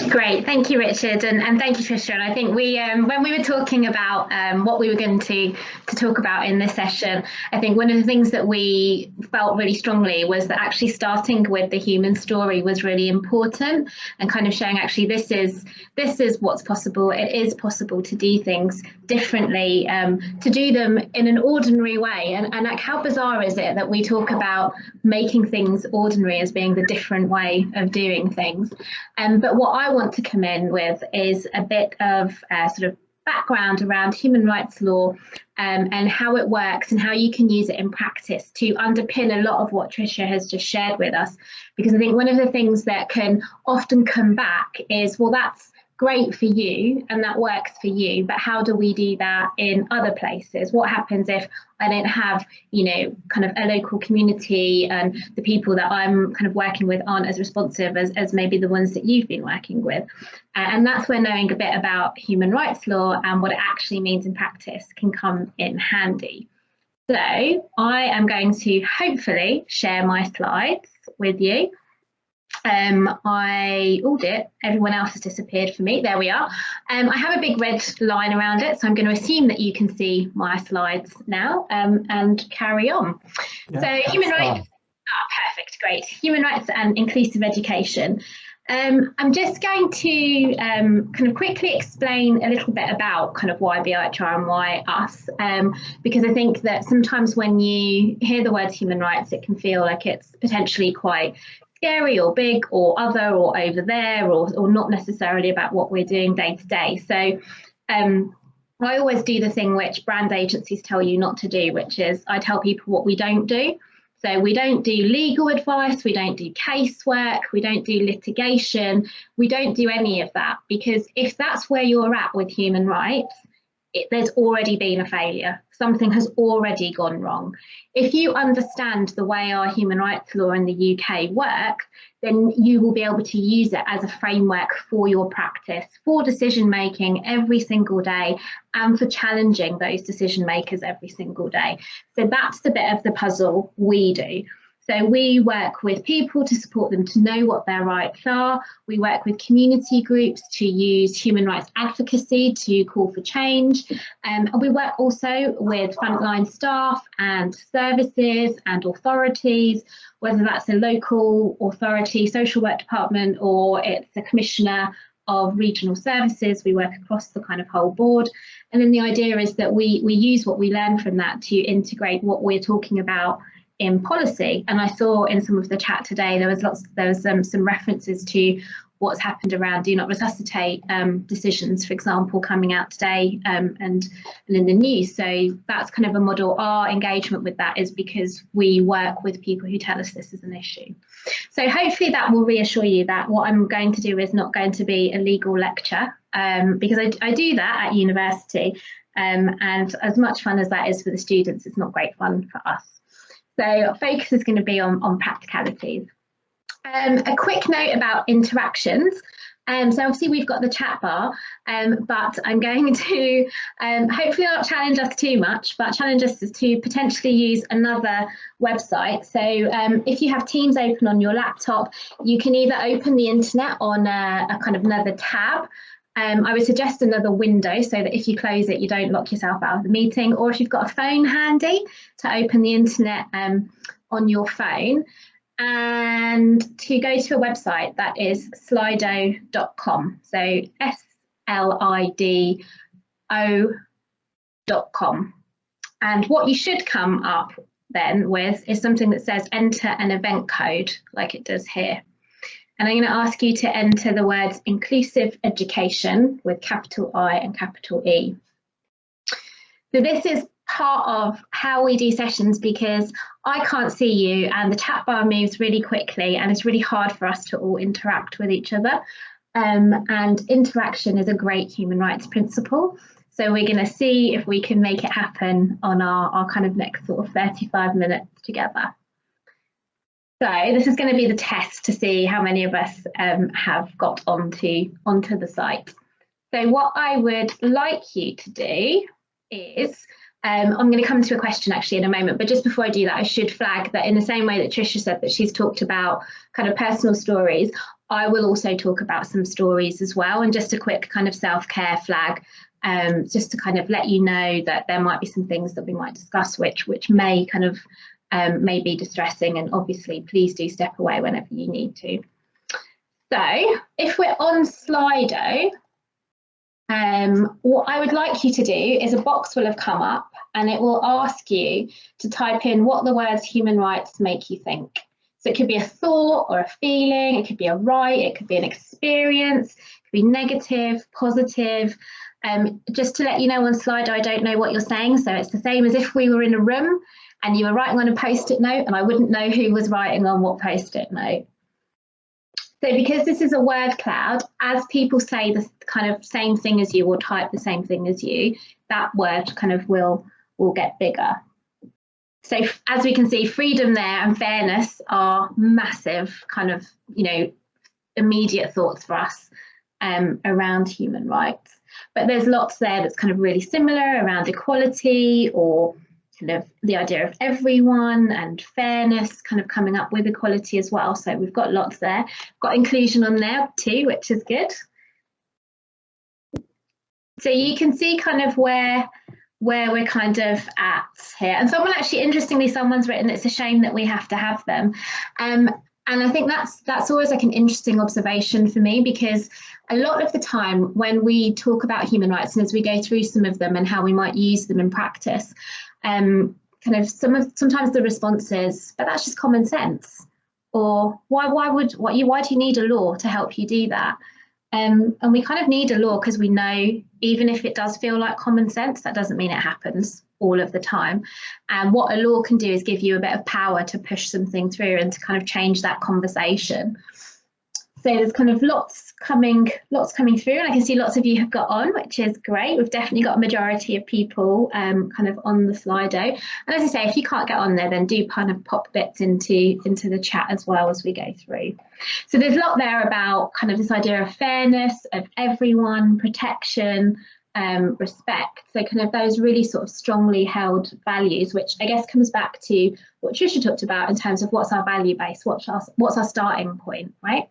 Great, thank you, Richard, and thank you, Tricia. And I think we, when we were talking about what we were going to talk about in this session, I think one of the things that we felt really strongly was that actually starting with the human story was really important, and kind of showing actually this is what's possible. It is possible to do things differently, to do them in an ordinary way. And like, how bizarre is it that we talk about making things ordinary as being the different way of doing things? But what I want to come in with is a bit of sort of background around human rights law and how it works and how you can use it in practice to underpin a lot of what Tricia has just shared with us. Because I think one of the things that can often come back is, well, that's great for you and that works for you, but how do we do that in other places? What happens if I don't have, you know, kind of a local community, and the people that I'm kind of working with aren't as responsive as maybe the ones that you've been working with? And that's where knowing a bit about human rights law and what it actually means in practice can come in handy. So I am going to hopefully share my slides with you. Everyone else has disappeared for me. There we are. I have a big red line around it, so I'm going to assume that you can see my slides now and carry on. Yeah, so human rights, perfect, great. Human rights and inclusive education. I'm just going to kind of quickly explain a little bit about kind of why BIHR and why us, because I think that sometimes when you hear the word human rights, it can feel like it's potentially quite scary or big or other or over there, or not necessarily about what we're doing day to day. So I always do the thing which brand agencies tell you not to do, which is I tell people what we don't do. So we don't do legal advice, we don't do casework, we don't do litigation, we don't do any of that, because if that's where you're at with human rights, there's already been a failure. Something has already gone wrong. If you understand the way our human rights law in the UK work, then you will be able to use it as a framework for your practice, for decision making every single day, and for challenging those decision makers every single day. So that's the bit of the puzzle we do. So we work with people to support them to know what their rights are. We work with community groups to use human rights advocacy to call for change. And we work also with frontline staff and services and authorities, whether that's a local authority, social work department, or it's a commissioner of regional services. We work across the kind of whole board. And then the idea is that we use what we learn from that to integrate what we're talking about in policy. And I saw in some of the chat today there was some references to what's happened around do not resuscitate decisions, for example, coming out today and in the news. So that's kind of a model. Our engagement with that is because we work with people who tell us this is an issue. So hopefully that will reassure you that what I'm going to do is not going to be a legal lecture, because I do that at university, and as much fun as that is for the students, it's not great fun for us. So our focus is going to be on practicalities. A quick note about interactions. So obviously we've got the chat bar, but I'm going to hopefully not challenge us too much, but challenge us to potentially use another website. So if you have Teams open on your laptop, you can either open the internet on a kind of another tab. I would suggest another window so that if you close it, you don't lock yourself out of the meeting, or if you've got a phone handy, to open the internet on your phone, and to go to a website that is slido.com. So SLIDO.com. And what you should come up then with is something that says enter an event code, like it does here. And I'm going to ask you to enter the words inclusive education with capital I and capital E. So this is part of how we do sessions, because I can't see you and the chat bar moves really quickly and it's really hard for us to all interact with each other. And interaction is a great human rights principle. So we're going to see if we can make it happen on our kind of next sort of 35 minutes together. So this is going to be the test to see how many of us have got onto the site. So what I would like you to do is, I'm going to come to a question actually in a moment, but just before I do that, I should flag that in the same way that Tricia said that she's talked about kind of personal stories, I will also talk about some stories as well, and just a quick kind of self-care flag, just to kind of let you know that there might be some things that we might discuss which may kind of may be distressing, and obviously please do step away whenever you need to. So if we're on Slido, what I would like you to do is a box will have come up and it will ask you to type in what the words human rights make you think. So it could be a thought or a feeling, it could be a right, it could be an experience, it could be negative, positive. Just to let you know on Slido, I don't know what you're saying, so it's the same as if we were in a room and you were writing on a post-it note and I wouldn't know who was writing on what post-it note. So because this is a word cloud, as people say the kind of same thing as you or type the same thing as you, that word kind of will get bigger. So as we can see, freedom there and fairness are massive kind of, you know, immediate thoughts for us around human rights. But there's lots there that's kind of really similar around equality, or kind of the idea of everyone, and fairness kind of coming up with equality as well. So we've got lots there. Got inclusion on there too, which is good. So you can see kind of where we're kind of at here. And someone actually, interestingly, someone's written, it's a shame that we have to have them. And I think that's always like an interesting observation for me, because a lot of the time when we talk about human rights, and as we go through some of them and how we might use them in practice, kind of sometimes the response is, but that's just common sense, or why do you need a law to help you do that? And we kind of need a law because we know, even if it does feel like common sense, that doesn't mean it happens all of the time. And what a law can do is give you a bit of power to push something through and to kind of change that conversation. So there's kind of lots coming through, and I can see lots of you have got on, which is great. We've definitely got a majority of people kind of on the Slido. And as I say, if you can't get on there, then do kind of pop bits into the chat as well as we go through. So there's a lot there about kind of this idea of fairness, of everyone, protection, respect. So kind of those really sort of strongly held values, which I guess comes back to what Tricia talked about in terms of what's our value base, what's our starting point, right?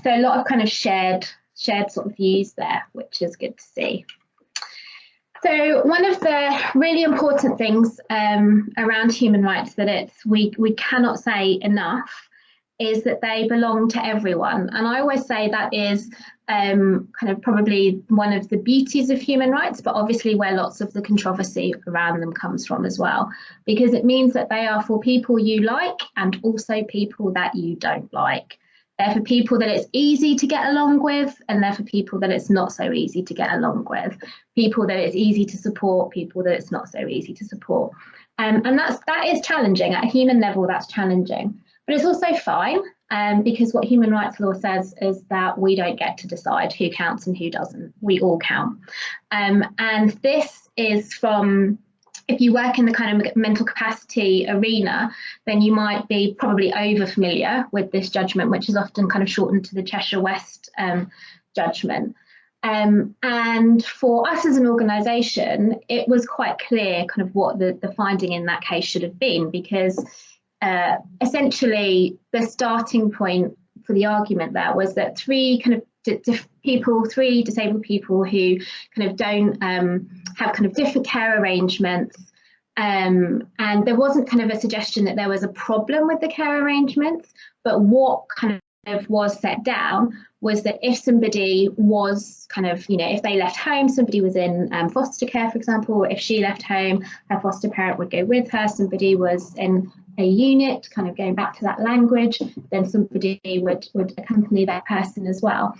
So a lot of kind of shared sort of views there, which is good to see. So one of the really important things around human rights that we cannot say enough is that they belong to everyone. And I always say that is kind of probably one of the beauties of human rights, but obviously where lots of the controversy around them comes from as well, because it means that they are for people you like and also people that you don't like. They're for people that it's easy to get along with, and they're for people that it's not so easy to get along with. People that it's easy to support, people that it's not so easy to support. And that is challenging. At a human level, that's challenging. But it's also fine, because what human rights law says is that we don't get to decide who counts and who doesn't. We all count. And this is from, if you work in the kind of mental capacity arena, then you might be probably over familiar with this judgment, which is often kind of shortened to the Cheshire West judgment. And for us as an organisation, it was quite clear kind of what the finding in that case should have been, because essentially the starting point for the argument there was that three disabled people who kind of don't have kind of different care arrangements, and there wasn't kind of a suggestion that there was a problem with the care arrangements, but what kind of was set down was that if somebody was kind of, you know, if they left home, somebody was in foster care, for example, if she left home, her foster parent would go with her, somebody was in a unit, kind of going back to that language, then somebody would accompany that person as well.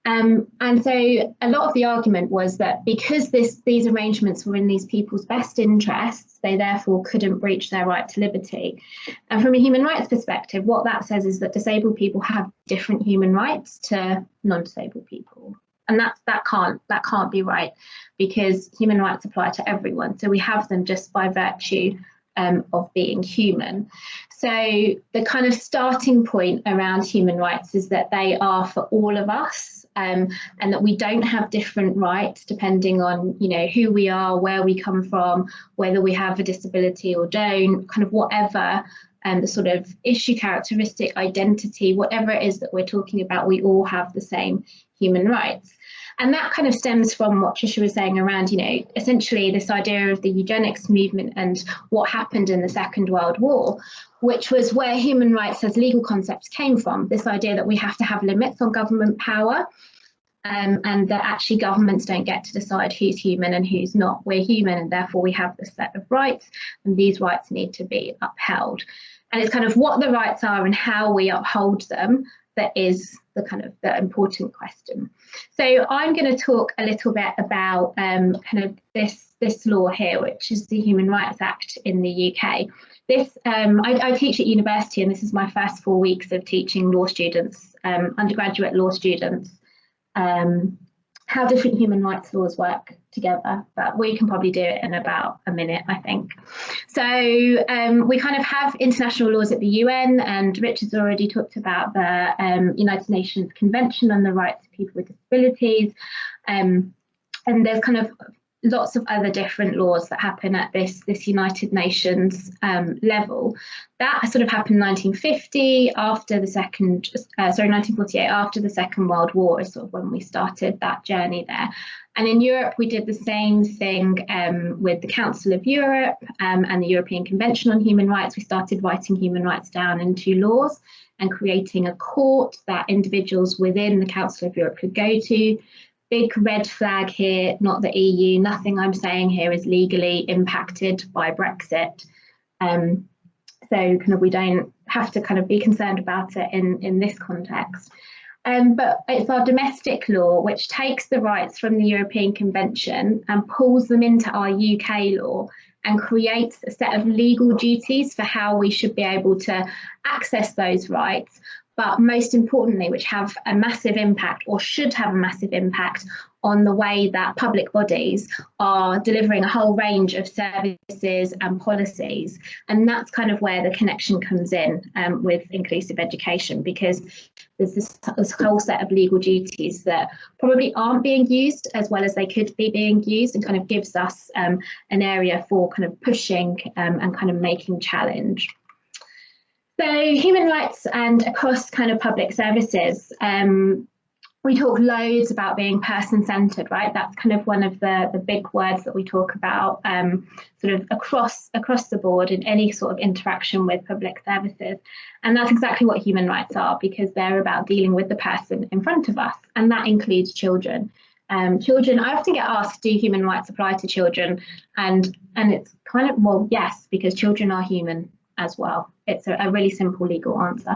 And so a lot of the argument was that because these arrangements were in these people's best interests, they therefore couldn't breach their right to liberty. And from a human rights perspective, what that says is that disabled people have different human rights to non-disabled people. And that can't be right, because human rights apply to everyone. So we have them just by virtue of being human. So the kind of starting point around human rights is that they are for all of us, and that we don't have different rights depending on, you know, who we are, where we come from, whether we have a disability or don't, kind of whatever the sort of issue, characteristic, identity, whatever it is that we're talking about, we all have the same human rights. And that kind of stems from what Trisha was saying around, you know, essentially this idea of the eugenics movement and what happened in the Second World War, which was where human rights as legal concepts came from. This idea that we have to have limits on government power, and that actually governments don't get to decide who's human and who's not. We're human, and therefore we have this set of rights, and these rights need to be upheld. And it's kind of what the rights are and how we uphold them that is the kind of the important question. So I'm going to talk a little bit about kind of this law here, which is the Human Rights Act in the UK. This I teach at university, and this is my first 4 weeks of teaching law students, undergraduate law students, how different human rights laws work together, but we can probably do it in about a minute, I think. So we kind of have international laws at the UN, and Richard's already talked about the United Nations Convention on the Rights of People with Disabilities, and there's kind of lots of other different laws that happen at this United Nations level. That sort of happened in 1950 after the 1948 after the Second World War is sort of when we started that journey there. And in Europe, we did the same thing with the Council of Europe and the European Convention on Human Rights. We started writing human rights down into laws and creating a court that individuals within the Council of Europe could go to. Big red flag here, not the EU. Nothing I'm saying here is legally impacted by Brexit. So kind of we don't have to kind of be concerned about it in this context. But it's our domestic law which takes the rights from the European Convention and pulls them into our UK law and creates a set of legal duties for how we should be able to access those rights, but most importantly, which have a massive impact or should have a massive impact on the way that public bodies are delivering a whole range of services and policies. And that's kind of where the connection comes in with inclusive education, because there's this whole set of legal duties that probably aren't being used as well as they could be being used, and kind of gives us an area for kind of pushing and kind of making challenge. So human rights and across kind of public services, we talk loads about being person-centred, right? That's kind of one of the big words that we talk about sort of across the board in any sort of interaction with public services. And that's exactly what human rights are, because they're about dealing with the person in front of us, and that includes children. Children, I often get asked, do human rights apply to children? And it's kind of, well, yes, because children are human as well. It's a really simple legal answer.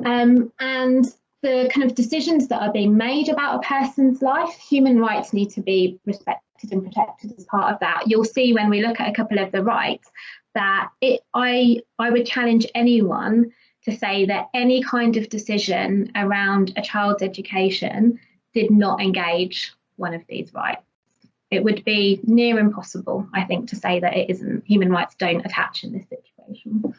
And the kind of decisions that are being made about a person's life, human rights need to be respected and protected as part of that. You'll see when we look at a couple of the rights that I would challenge anyone to say that any kind of decision around a child's education did not engage one of these rights. It would be near impossible, I think, to say that it isn't. Human rights don't attach in this situation.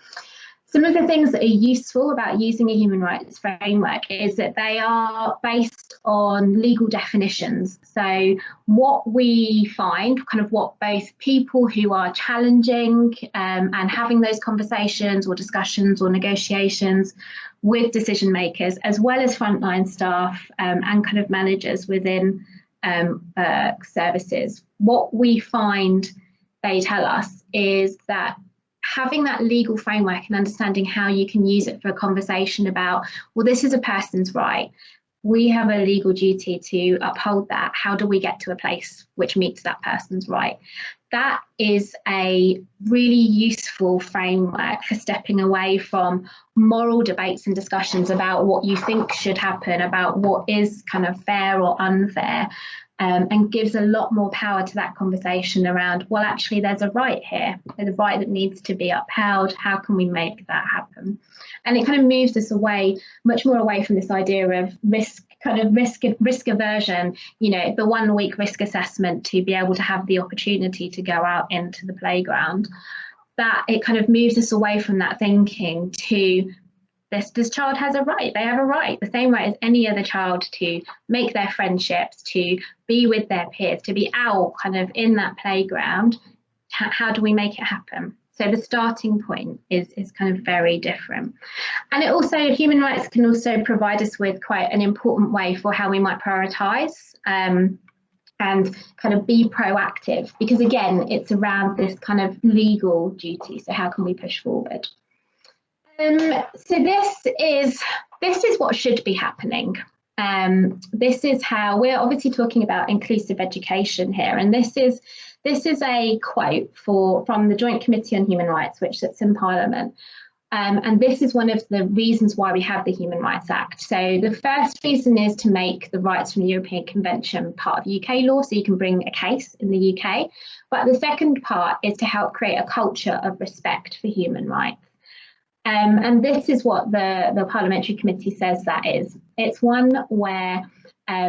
Some of the things that are useful about using a human rights framework is that they are based on legal definitions. So what we find, kind of what both people who are challenging and having those conversations or discussions or negotiations with decision makers, as well as frontline staff and kind of managers within services, what we find they tell us is that having that legal framework and understanding how you can use it for a conversation about, well, this is a person's right. We have a legal duty to uphold that. How do we get to a place which meets that person's right? That is a really useful framework for stepping away from moral debates and discussions about what you think should happen, about what is kind of fair or unfair, and gives a lot more power to that conversation around, well, actually, there's a right here. There's a right that needs to be upheld. How can we make that happen? And it kind of moves us away, much more away from this idea of risk aversion, you know, the 1 week risk assessment to be able to have the opportunity to go out into the playground. That it kind of moves us away from that thinking to this child has a right. They have a right, the same right as any other child, to make their friendships, to be with their peers, to be out kind of in that playground. How do we make it happen? So the starting point is kind of very different. And it also, human rights can also provide us with quite an important way for how we might prioritise and kind of be proactive, because again, it's around this kind of legal duty. So how can we push forward? So this is what should be happening. This is how we're obviously talking about inclusive education here, and this is a quote from the Joint Committee on Human Rights, which sits in Parliament. And this is one of the reasons why we have the Human Rights Act. So the first reason is to make the rights from the European Convention part of UK law, so you can bring a case in the UK. But the second part is to help create a culture of respect for human rights. And this is what the Parliamentary Committee says that is. It's one where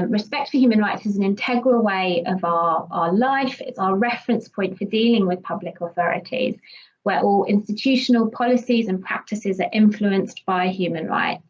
respect for human rights is an integral way of our life. It's our reference point for dealing with public authorities, where all institutional policies and practices are influenced by human rights.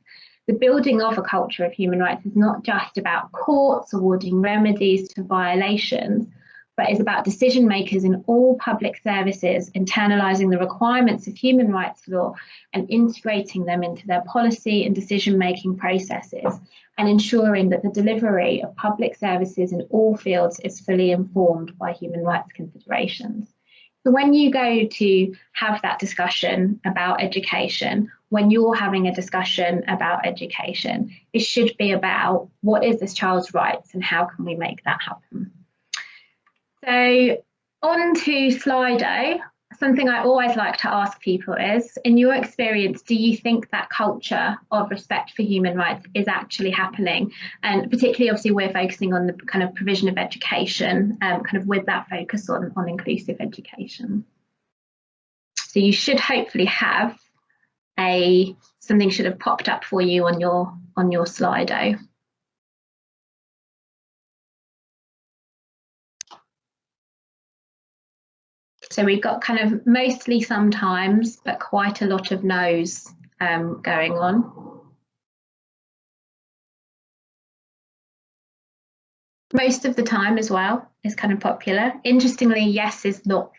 The building of a culture of human rights is not just about courts awarding remedies to violations, but is about decision makers in all public services internalising the requirements of human rights law and integrating them into their policy and decision making processes, and ensuring that the delivery of public services in all fields is fully informed by human rights considerations. So when you go to have that discussion about education, when you're having a discussion about education, it should be about what is this child's rights and how can we make that happen. So on to Slido. Something I always like to ask people is, in your experience, do you think that culture of respect for human rights is actually happening? And particularly, obviously, we're focusing on the kind of provision of education, kind of with that focus on inclusive education. So you should hopefully have something should have popped up for you on your Slido. So we've got kind of mostly sometimes, but quite a lot of no's going on. Most of the time as well is kind of popular. Interestingly, yes is not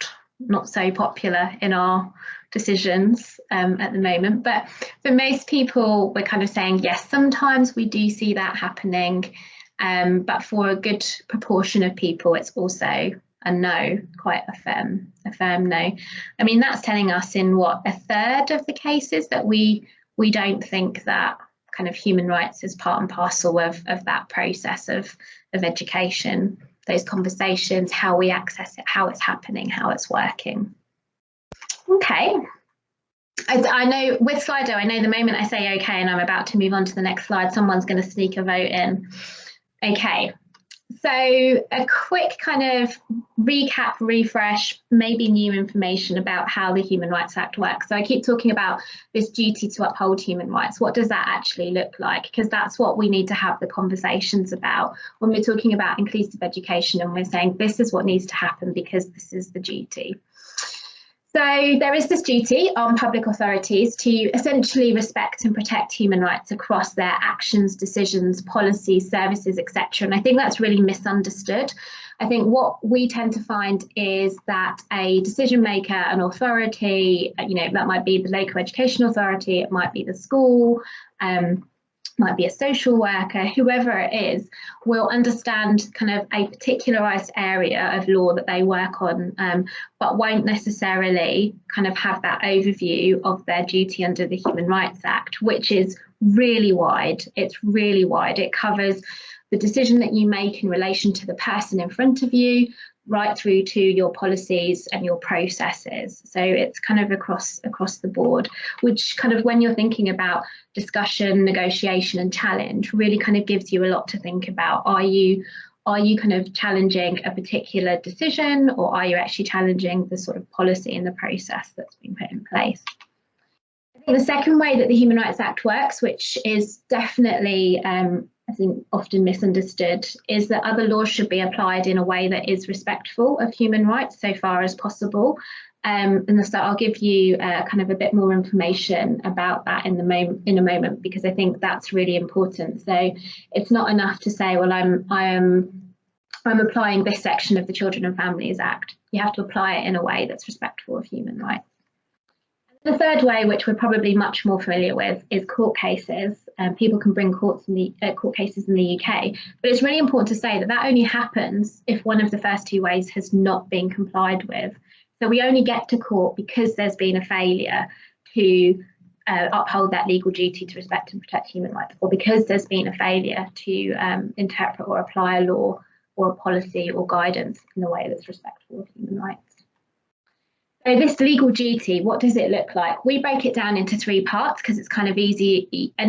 so popular in our decisions at the moment. But for most people, we're kind of saying, yes, sometimes we do see that happening. But for a good proportion of people, it's also a no, quite a firm no. I mean, that's telling us in what, a third of the cases that we don't think that kind of human rights is part and parcel of that process of education, those conversations, how we access it, how it's happening, how it's working. Okay, I know with Slido, I know the moment I say okay and I'm about to move on to the next slide, someone's going to sneak a vote in. Okay, so a quick kind of recap, refresh, maybe new information about how the Human Rights Act works. So I keep talking about this duty to uphold human rights. What does that actually look like? Because that's what we need to have the conversations about when we're talking about inclusive education and we're saying this is what needs to happen because this is the duty. So there is this duty on public authorities to essentially respect and protect human rights across their actions, decisions, policies, services, etc. And I think that's really misunderstood. I think what we tend to find is that a decision maker, an authority, that might be the local education authority, it might be the school, might be a social worker, whoever it is, will understand kind of a particularized area of law that they work on, but won't necessarily kind of have that overview of their duty under the Human Rights Act, which is really wide. It's really wide. It covers the decision that you make in relation to the person in front of you, right through to your policies and your processes. So it's kind of across the board, which kind of when you're thinking about discussion, negotiation and challenge really kind of gives you a lot to think about. Are you kind of challenging a particular decision, or are you actually challenging the sort of policy and the process that's been put in place? I think the second way that the Human Rights Act works, which is definitely I think often misunderstood, is that other laws should be applied in a way that is respectful of human rights so far as possible. And so I'll give you kind of a bit more information about that in a moment, because I think that's really important. So it's not enough to say, well, I'm applying this section of the Children and Families Act. You have to apply it in a way that's respectful of human rights. The third way, which we're probably much more familiar with, is court cases. People can bring court cases in the UK, but it's really important to say that that only happens if one of the first two ways has not been complied with. So we only get to court because there's been a failure to uphold that legal duty to respect and protect human rights, or because there's been a failure to interpret or apply a law or a policy or guidance in a way that's respectful of human rights. So this legal duty, what does it look like? We break it down into three parts because it's kind of an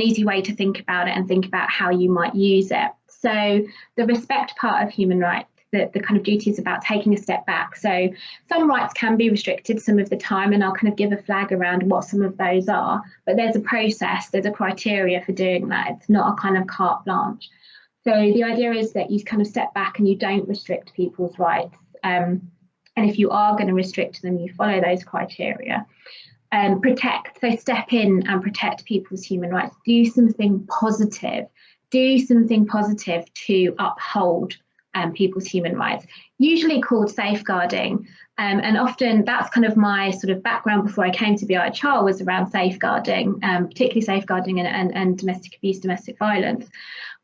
easy way to think about it and think about how you might use it. So the respect part of human rights, the kind of duty is about taking a step back. So some rights can be restricted some of the time, and I'll kind of give a flag around what some of those are, but there's a process, there's a criteria for doing that. It's not a kind of carte blanche. So the idea is that you kind of step back and you don't restrict people's rights. And if you are going to restrict them, you follow those criteria. Protect, so step in and protect people's human rights. Do something positive. Do something positive to uphold people's human rights, usually called safeguarding. And often that's kind of my sort of background before I came to BIHR was around safeguarding, particularly safeguarding and domestic abuse, domestic violence.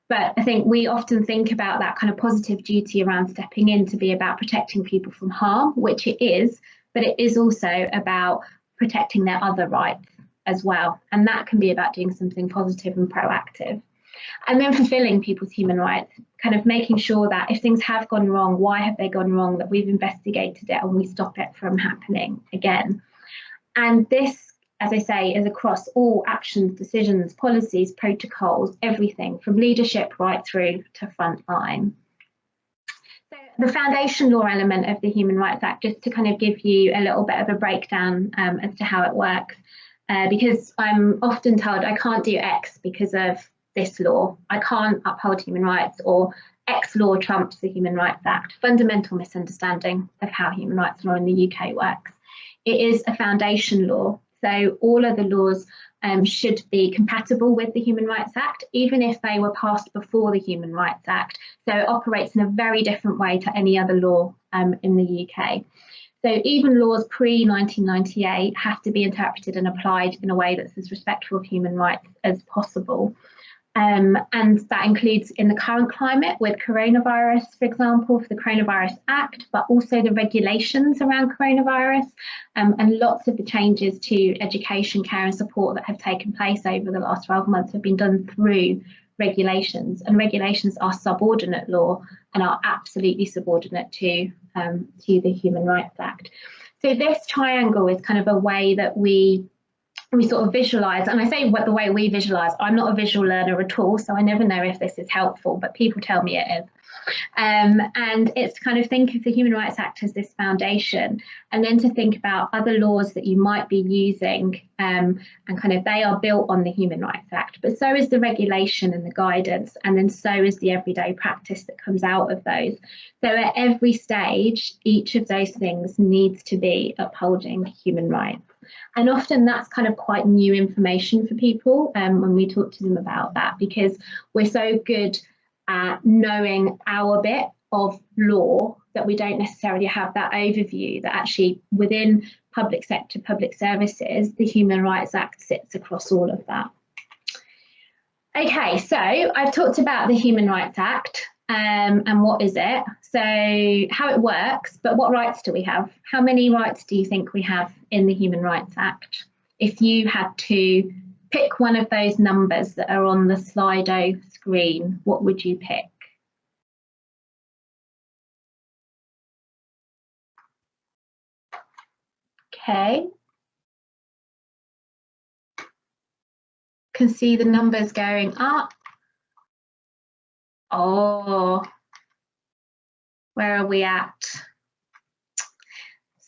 But I think we often think about that kind of positive duty around stepping in to be about protecting people from harm, which it is, but it is also about protecting their other rights as well. And that can be about doing something positive and proactive. And then fulfilling people's human rights, kind of making sure that if things have gone wrong, why have they gone wrong, that we've investigated it and we stop it from happening again. And this, as I say, is across all actions, decisions, policies, protocols, everything from leadership right through to frontline. So the foundation law element of the Human Rights Act, just to kind of give you a little bit of a breakdown as to how it works, because I'm often told I can't do X because of this law. I can't uphold human rights, or X law trumps the Human Rights Act. Fundamental misunderstanding of how human rights law in the UK works. It is a foundation law. So all of the laws should be compatible with the Human Rights Act, even if they were passed before the Human Rights Act. So it operates in a very different way to any other law in the UK. So even laws pre-1998 have to be interpreted and applied in a way that's as respectful of human rights as possible. And that includes in the current climate with coronavirus, for example, for the Coronavirus Act, but also the regulations around coronavirus and lots of the changes to education, care and support that have taken place over the last 12 months have been done through regulations, and regulations are subordinate law and are absolutely subordinate to the Human Rights Act. So this triangle is kind of a way that we we sort of visualize, and I say what the way we visualize, I'm not a visual learner at all, so I never know if this is helpful, but people tell me it is. And it's to kind of think of the Human Rights Act as this foundation, and then to think about other laws that you might be using, and kind of they are built on the Human Rights Act, but so is the regulation and the guidance, and then so is the everyday practice that comes out of those. So at every stage, each of those things needs to be upholding human rights. And often that's kind of quite new information for people when we talk to them about that, because we're so good at knowing our bit of law that we don't necessarily have that overview that actually within public sector, public services, the Human Rights Act sits across all of that. Okay, so I've talked about the Human Rights Act and what is it, so how it works, but what rights do we have? How many rights do you think we have in the Human Rights Act? If you had to pick one of those numbers that are on the Slido screen, what would you pick? Okay. Can see the numbers going up. Oh, where are we at?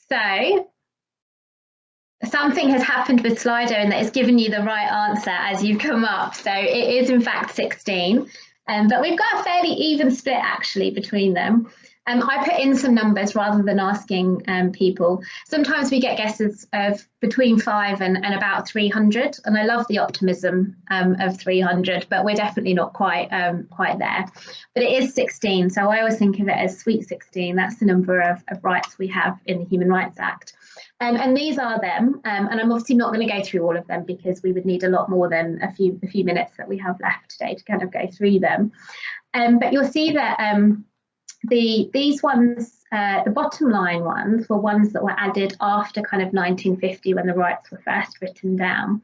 So something has happened with Slido and that it's given you the right answer as you've come up. So it is in fact 16, but we've got a fairly even split actually between them. I put in some numbers rather than asking people. Sometimes we get guesses of between 5 and about 300, and I love the optimism of 300, but we're definitely not quite there. But it is 16, so I always think of it as sweet 16. That's the number of rights we have in the Human Rights Act. And these are them, and I'm obviously not going to go through all of them because we would need a lot more than a few minutes that we have left today to kind of go through them. But you'll see that these ones, the bottom line ones, were ones that were added after kind of 1950 when the rights were first written down.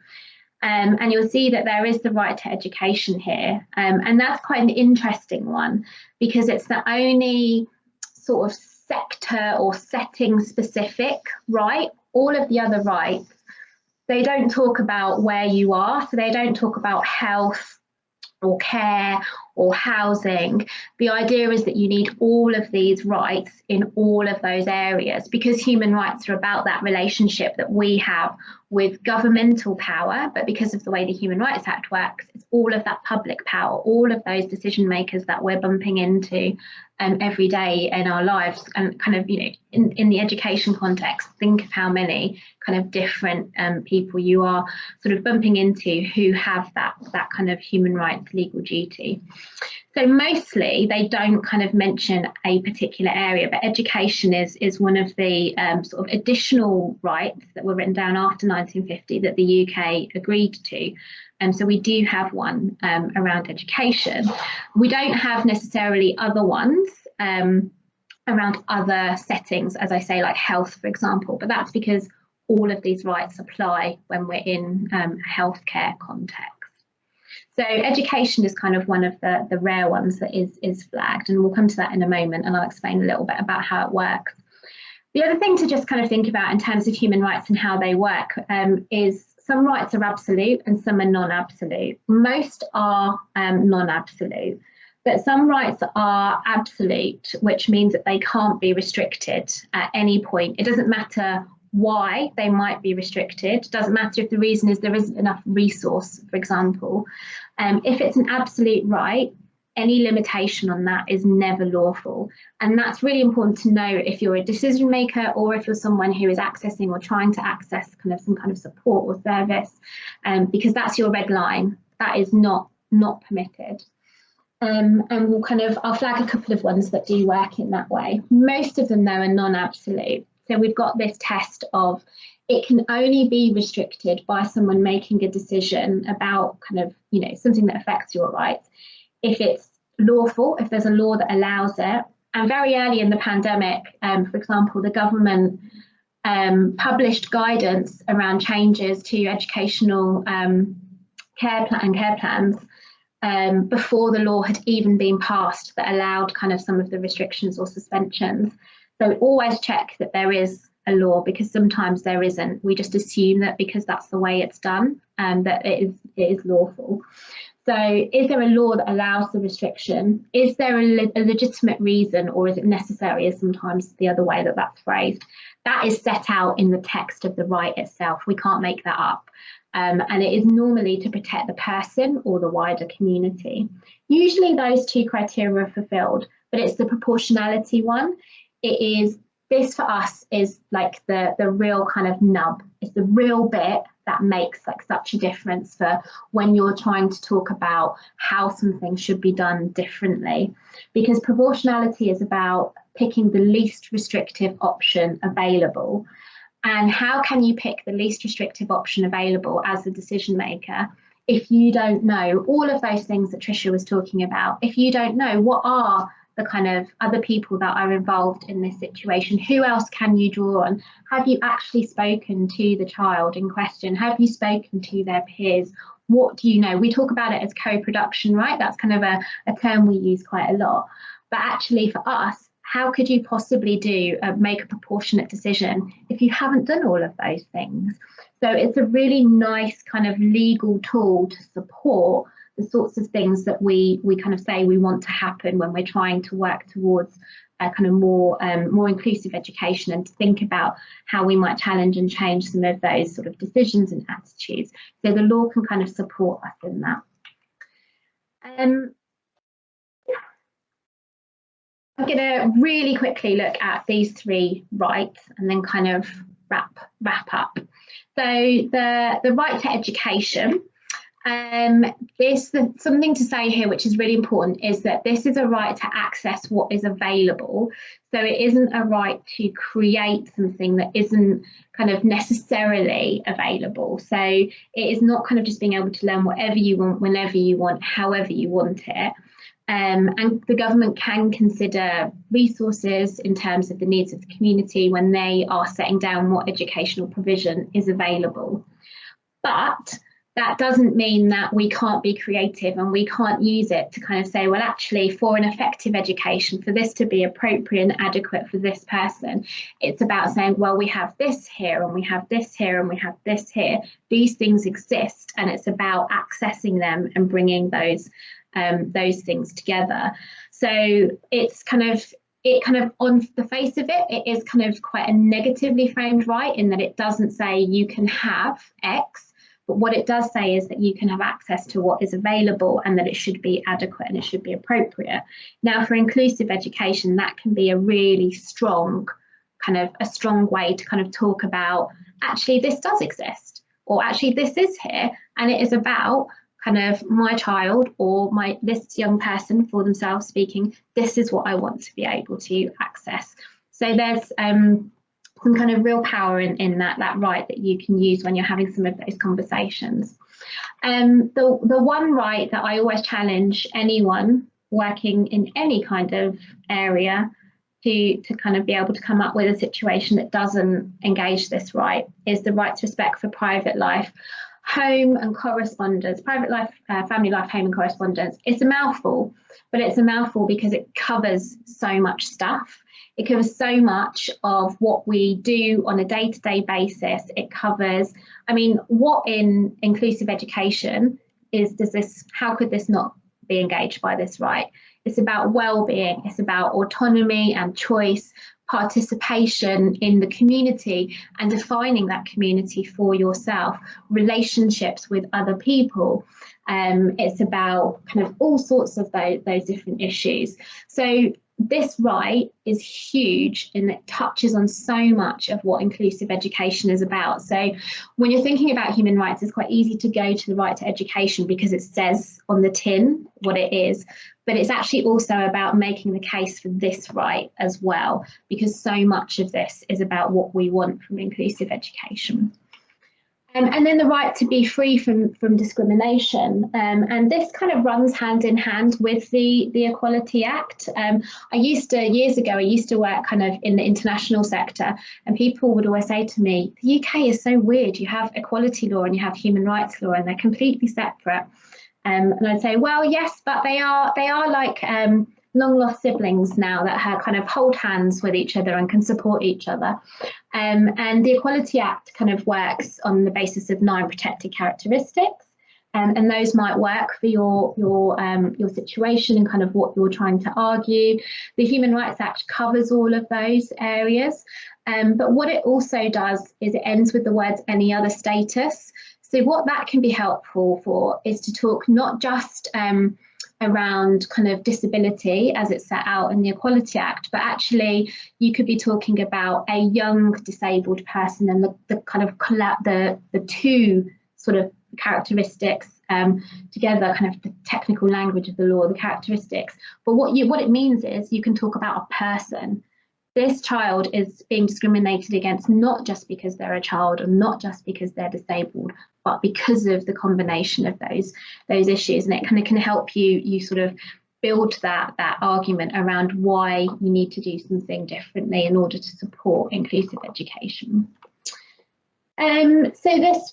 And you'll see that there is the right to education here, and that's quite an interesting one because it's the only sort of sector or setting specific right. All of the other rights, they don't talk about where you are, so they don't talk about health or care or housing. The idea is that you need all of these rights in all of those areas because human rights are about that relationship that we have with governmental power, but because of the way the Human Rights Act works, it's all of that public power, all of those decision makers that we're bumping into every day in our lives. And kind of, you know, in the education context, think of how many kind of different people you are sort of bumping into who have that kind of human rights legal duty. So mostly they don't kind of mention a particular area, but education is one of the sort of additional rights that were written down after 1950 that the UK agreed to. And so we do have one around education. We don't have necessarily other ones around other settings, as I say, like health, for example, but that's because all of these rights apply when we're in a healthcare context. So education is kind of one of the rare ones that is flagged, and we'll come to that in a moment, and I'll explain a little bit about how it works. The other thing to just kind of think about in terms of human rights and how they work is some rights are absolute and some are non-absolute. Most are non-absolute, but some rights are absolute, which means that they can't be restricted at any point. It doesn't matter why they might be restricted. It doesn't matter if the reason is there isn't enough resource, for example. If it's an absolute right, any limitation on that is never lawful. And that's really important to know if you're a decision maker or if you're someone who is accessing or trying to access kind of some kind of support or service, because that's your red line. That is not permitted. And I'll flag a couple of ones that do work in that way. Most of them though are non-absolute. So we've got this test of it can only be restricted by someone making a decision about kind of, you know, something that affects your rights if it's lawful, if there's a law that allows it. And very early in the pandemic, for example, the government published guidance around changes to educational care plans before the law had even been passed that allowed kind of some of the restrictions or suspensions. So always check that there is a law, because sometimes there isn't. We just assume that because that's the way it's done, that it is lawful. So is there a law that allows the restriction? Is there a legitimate reason, or is it necessary, is sometimes the other way that that's phrased? That is set out in the text of the right itself. We can't make that up. And it is normally to protect the person or the wider community. Usually those two criteria are fulfilled, but it's the proportionality one. It is, this for us is like the real kind of nub. It's the real bit that makes like such a difference for when you're trying to talk about how something should be done differently, because proportionality is about picking the least restrictive option available. And how can you pick the least restrictive option available as a decision maker if you don't know all of those things that Tricia was talking about? If you don't know what are the kind of other people that are involved in this situation, who else can you draw on? Have you actually spoken to the child in question? Have you spoken to their peers? What do you know? We talk about it as co-production, right? That's kind of a term we use quite a lot. But actually for us, how could you possibly make a proportionate decision if you haven't done all of those things? So it's a really nice kind of legal tool to support the sorts of things that we kind of say we want to happen when we're trying to work towards a kind of more inclusive education, and to think about how we might challenge and change some of those sort of decisions and attitudes. So the law can kind of support us in that. I'm going to really quickly look at these three rights and then kind of wrap up. So the right to education, there's something to say here which is really important, is that this is a right to access what is available. So it isn't a right to create something that isn't kind of necessarily available. So it is not kind of just being able to learn whatever you want, whenever you want, however you want it. And the government can consider resources in terms of the needs of the community when they are setting down what educational provision is available. But that doesn't mean that we can't be creative and we can't use it to kind of say, well, actually, for an effective education, for this to be appropriate and adequate for this person, it's about saying, well, we have this here and we have this here and we have this here. These things exist, and it's about accessing them and bringing those things together. So it's kind of on the face of it, it is kind of quite a negatively framed right, in that it doesn't say you can have X, but what it does say is that you can have access to what is available and that it should be adequate and it should be appropriate. Now, for inclusive education, that can be a really strong way to kind of talk about, actually, this does exist, or actually this is here, and it is about kind of my child or this young person for themselves speaking, this is what I want to be able to access. So there's some kind of real power in that right that you can use when you're having some of those conversations. The one right that I always challenge anyone working in any kind of area to kind of be able to come up with a situation that doesn't engage this right is the right to respect for private life, home and correspondence, private life, family life, home and correspondence. It's a mouthful, but it's a mouthful because it covers so much stuff. It covers so much of what we do on a day-to-day basis. It covers, I mean, what in inclusive education how could this not be engaged by this right? It's about well-being, it's about autonomy and choice, participation in the community and defining that community for yourself, relationships with other people. It's about kind of all sorts of those different issues. So this right is huge and it touches on so much of what inclusive education is about. So when you're thinking about human rights, it's quite easy to go to the right to education because it says on the tin what it is, but it's actually also about making the case for this right as well, because so much of this is about what we want from inclusive education. And then the right to be free from discrimination. And this kind of runs hand in hand with the Equality Act. Years ago, I used to work kind of in the international sector, and people would always say to me, the UK is so weird. You have equality law and you have human rights law, and they're completely separate. And I'd say, well, yes, but they are like long lost siblings now that kind of hold hands with each other and can support each other. And the Equality Act kind of works on the basis of 9 protected characteristics. And those might work for your situation and kind of what you're trying to argue. The Human Rights Act covers all of those areas. But what it also does is it ends with the words any other status. So what that can be helpful for is to talk not just around kind of disability as it's set out in the Equality Act, but actually you could be talking about a young disabled person and the kind of the two sort of characteristics together, kind of the technical language of the law, the characteristics. But what it means is you can talk about a person. This child is being discriminated against not just because they're a child or not just because they're disabled, but because of the combination of those issues. And it kind of can help you sort of build that argument around why you need to do something differently in order to support inclusive education. So this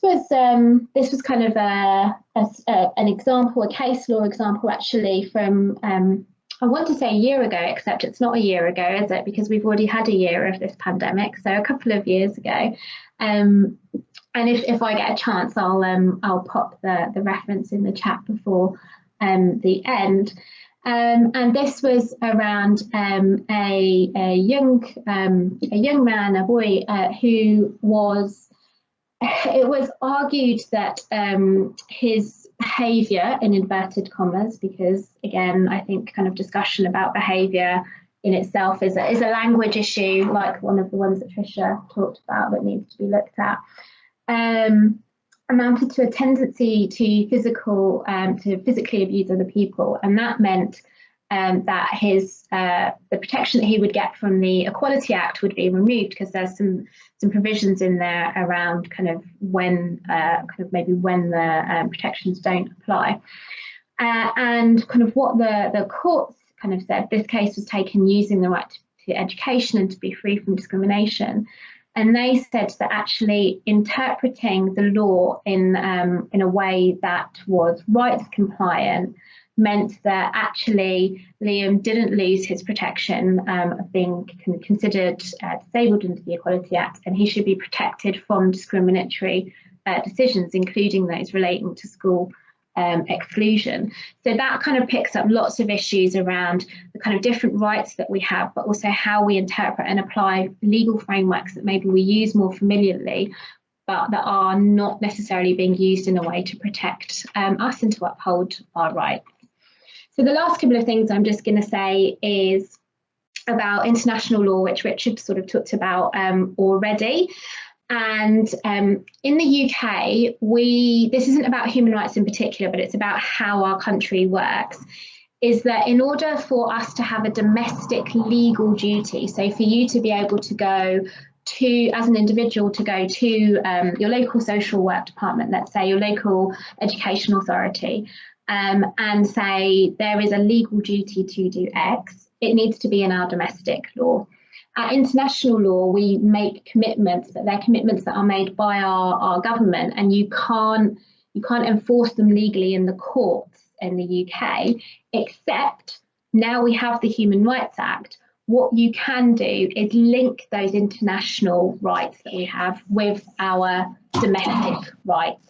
was kind of an example, a case law example actually from I want to say a year ago, except it's not a year ago, is it? Because we've already had a year of this pandemic, so a couple of years ago. And if I get a chance, I'll pop the reference in the chat before the end. And this was around a young man, a boy, who was. It was argued that his behaviour, in inverted commas, because again, I think kind of discussion about behaviour in itself is a language issue, like one of the ones that Tricia talked about that needs to be looked at, amounted to a tendency to physically abuse other people, and that meant that the protection that he would get from the Equality Act would be removed, because there's some provisions in there around kind of when the protections don't apply, and kind of what the courts kind of said. This case was taken using the right to education and to be free from discrimination, and they said that actually interpreting the law in a way that was rights compliant meant that actually Liam didn't lose his protection of being considered disabled under the Equality Act, and he should be protected from discriminatory decisions, including those relating to school exclusion. So that kind of picks up lots of issues around the kind of different rights that we have, but also how we interpret and apply legal frameworks that maybe we use more familiarly, but that are not necessarily being used in a way to protect us and to uphold our rights. So the last couple of things I'm just going to say is about international law, which Richard sort of talked about already. And in the UK, this isn't about human rights in particular, but it's about how our country works, is that in order for us to have a domestic legal duty, so for you to be able to go to, as an individual, to go to your local social work department, let's say your local education authority, and say there is a legal duty to do X, it needs to be in our domestic law. At international law, we make commitments, but they're commitments that are made by our government, and you can't enforce them legally in the courts in the UK, except now we have the Human Rights Act. What you can do is link those international rights that we have with our domestic rights.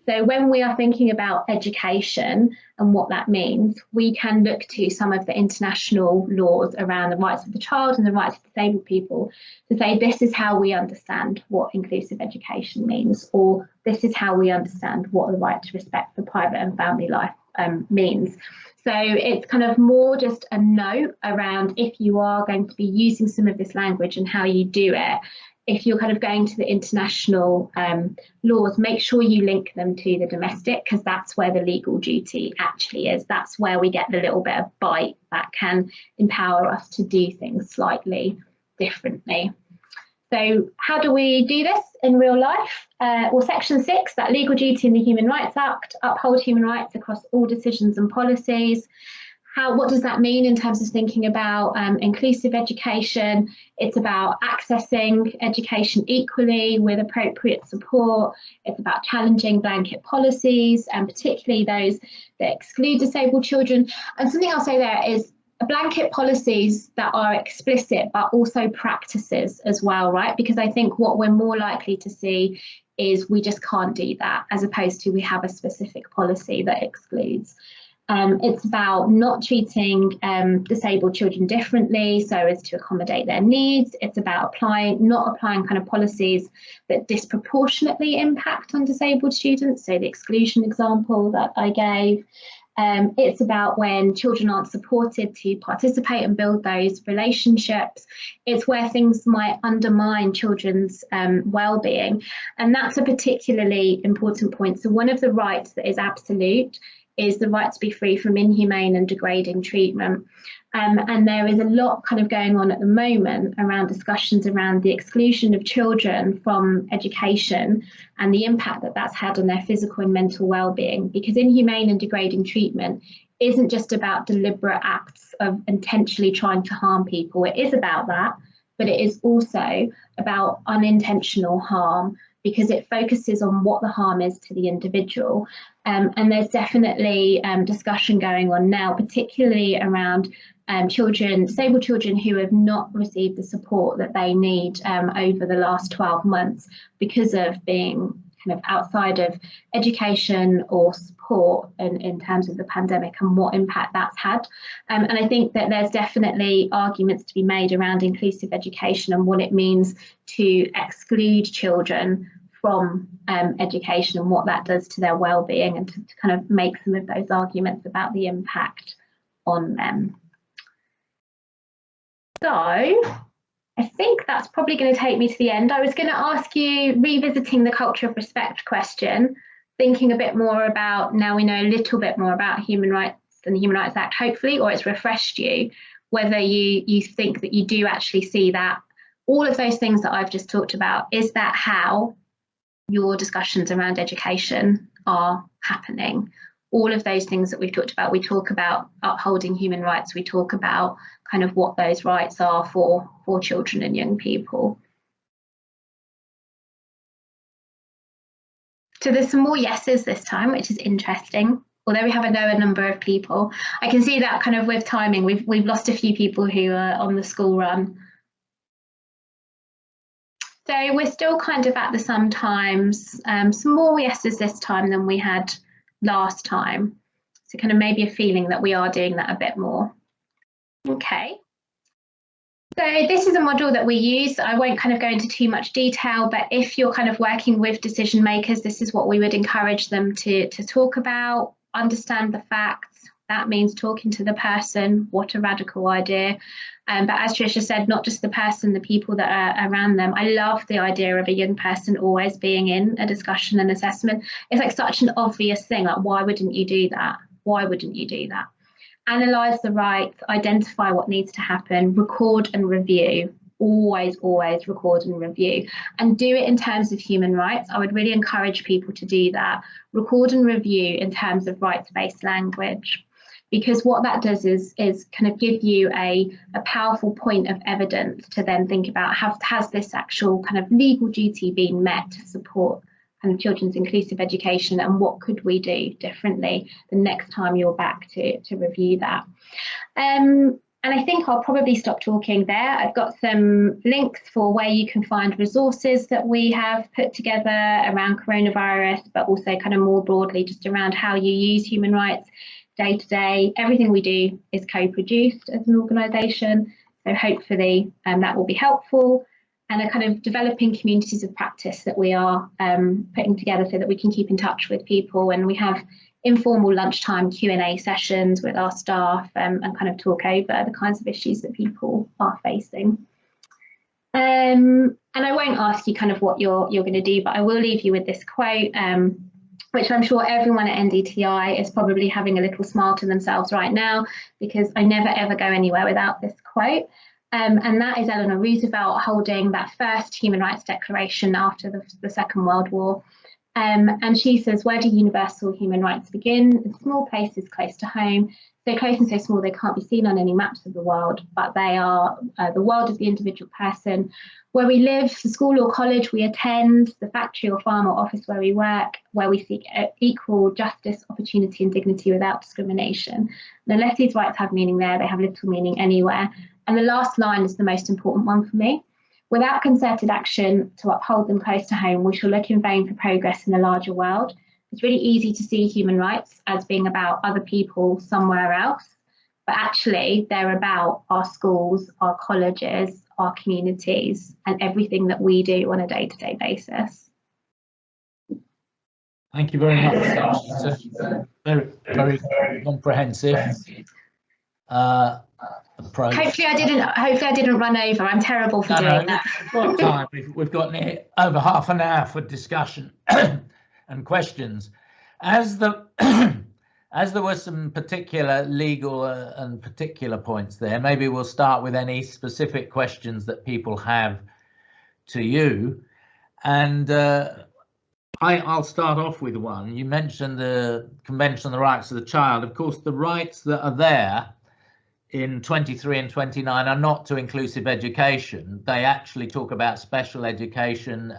So when we are thinking about education and what that means, we can look to some of the international laws around the rights of the child and the rights of disabled people to say this is how we understand what inclusive education means, or this is how we understand what the right to respect for private and family life means. So it's kind of more just a note around if you are going to be using some of this language and how you do it. If you're kind of going to the international laws, make sure you link them to the domestic, because that's where the legal duty actually is. That's where we get the little bit of bite that can empower us to do things slightly differently. So how do we do this in real life? Well, Section 6, that legal duty in the Human Rights Act, uphold human rights across all decisions and policies. What does that mean in terms of thinking about inclusive education? It's about accessing education equally with appropriate support. It's about challenging blanket policies, and particularly those that exclude disabled children. And something I'll say there is blanket policies that are explicit, but also practices as well, right? Because I think what we're more likely to see is we just can't do that, as opposed to we have a specific policy that excludes. It's about not treating disabled children differently so as to accommodate their needs. It's about not applying kind of policies that disproportionately impact on disabled students, so the exclusion example that I gave. It's about when children aren't supported to participate and build those relationships. It's where things might undermine children's well-being, and that's a particularly important point. So one of the rights that is absolute is the right to be free from inhumane and degrading treatment. And there is a lot kind of going on at the moment around discussions around the exclusion of children from education and the impact that that's had on their physical and mental well-being, because inhumane and degrading treatment isn't just about deliberate acts of intentionally trying to harm people. It is about that, but it is also about unintentional harm, because it focuses on what the harm is to the individual. And there's definitely discussion going on now, particularly around disabled children who have not received the support that they need over the last 12 months because of being kind of outside of education or support in terms of the pandemic and what impact that's had. And I think that there's definitely arguments to be made around inclusive education and what it means to exclude children from education and what that does to their well-being, and to kind of make some of those arguments about the impact on them. So I think that's probably going to take me to the end. I was going to ask you, revisiting the culture of respect question, thinking a bit more about, now we know a little bit more about human rights and the Human Rights Act, hopefully, or it's refreshed you, whether you think that you do actually see that all of those things that I've just talked about, is that how your discussions around education are happening? All of those things that we've talked about, we talk about upholding human rights, we talk about kind of what those rights are for children and young people. So there's some more yeses this time, which is interesting. Although we have a lower number of people, I can see that kind of with timing, we've lost a few people who are on the school run. So we're still kind of at the sometimes, some more yeses this time than we had last time. So kind of maybe a feeling that we are doing that a bit more. Okay. So this is a model that we use. I won't kind of go into too much detail, but if you're kind of working with decision makers, this is what we would encourage them to talk about, understand the facts. That means talking to the person. What a radical idea. But as Tricia said, not just the person, the people that are around them. I love the idea of a young person always being in a discussion and assessment. It's like such an obvious thing, like why wouldn't you do that? Why wouldn't you do that? Analyse the rights, identify what needs to happen, record and review. Always record and review, and do it in terms of human rights. I would really encourage people to do that. Record and review in terms of rights-based language. Because what that does is kind of give you a powerful point of evidence to then think about, has this actual kind of legal duty been met to support kind of children's inclusive education, and what could we do differently the next time you're back to review that. And I think I'll probably stop talking there. I've got some links for where you can find resources that we have put together around coronavirus, but also kind of more broadly just around how you use human rights day to day. Everything we do is co-produced as an organisation, so hopefully that will be helpful, and a kind of developing communities of practice that we are putting together so that we can keep in touch with people, and we have informal lunchtime Q&A sessions with our staff and kind of talk over the kinds of issues that people are facing. And I won't ask you kind of what you're going to do, but I will leave you with this quote, which I'm sure everyone at NDTi is probably having a little smile to themselves right now, because I never ever go anywhere without this quote. And that is Eleanor Roosevelt holding that first human rights declaration after the Second World War. And she says, where do universal human rights begin? In small places close to home. They're close and so small they can't be seen on any maps of the world, but they are the world of the individual person. Where we live, the school or college we attend, the factory or farm or office where we work, where we seek equal justice, opportunity and dignity without discrimination. And unless these rights have meaning there, they have little meaning anywhere. And the last line is the most important one for me. Without concerted action to uphold them close to home, we shall look in vain for progress in the larger world. It's really easy to see human rights as being about other people somewhere else, but actually they're about our schools, our colleges, our communities, and everything that we do on a day-to-day basis. Thank you very much. Very, very comprehensive approach. Hopefully I didn't run over. I'm terrible for doing that. What time? We've got over half an hour for discussion and questions. As there were some particular legal and particular points there, maybe we'll start with any specific questions that people have to you. And I'll start off with one. You mentioned the Convention on the Rights of the Child. Of course, the rights that are there in 23 and 29 are not to inclusive education. They actually talk about special education.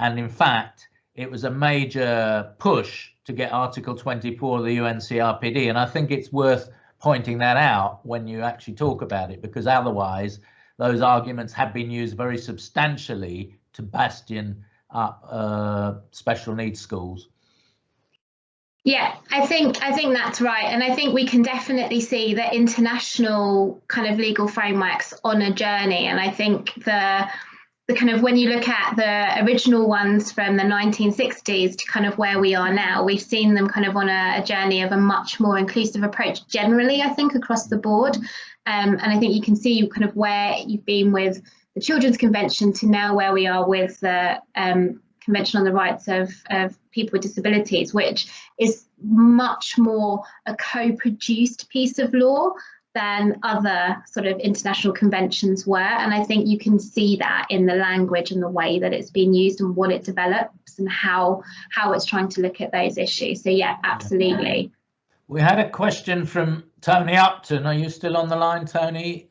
And in fact, it was a major push to get Article 24 of the UNCRPD. And I think it's worth pointing that out when you actually talk about it, because otherwise those arguments have been used very substantially to bastion up special needs schools. Yeah, I think that's right. And I think we can definitely see the international kind of legal frameworks on a journey. And I think the kind of, when you look at the original ones from the 1960s to kind of where we are now, we've seen them kind of on a journey of a much more inclusive approach generally, I think, across the board. And I think you can see kind of where you've been with the Children's Convention to now where we are with the Convention on the Rights of People with Disabilities, which is much more a co-produced piece of law than other sort of international conventions were. And I think you can see that in the language and the way that it's being used and what it develops and how it's trying to look at those issues. So yeah, absolutely. We had a question from Tony Upton. Are you still on the line, Tony?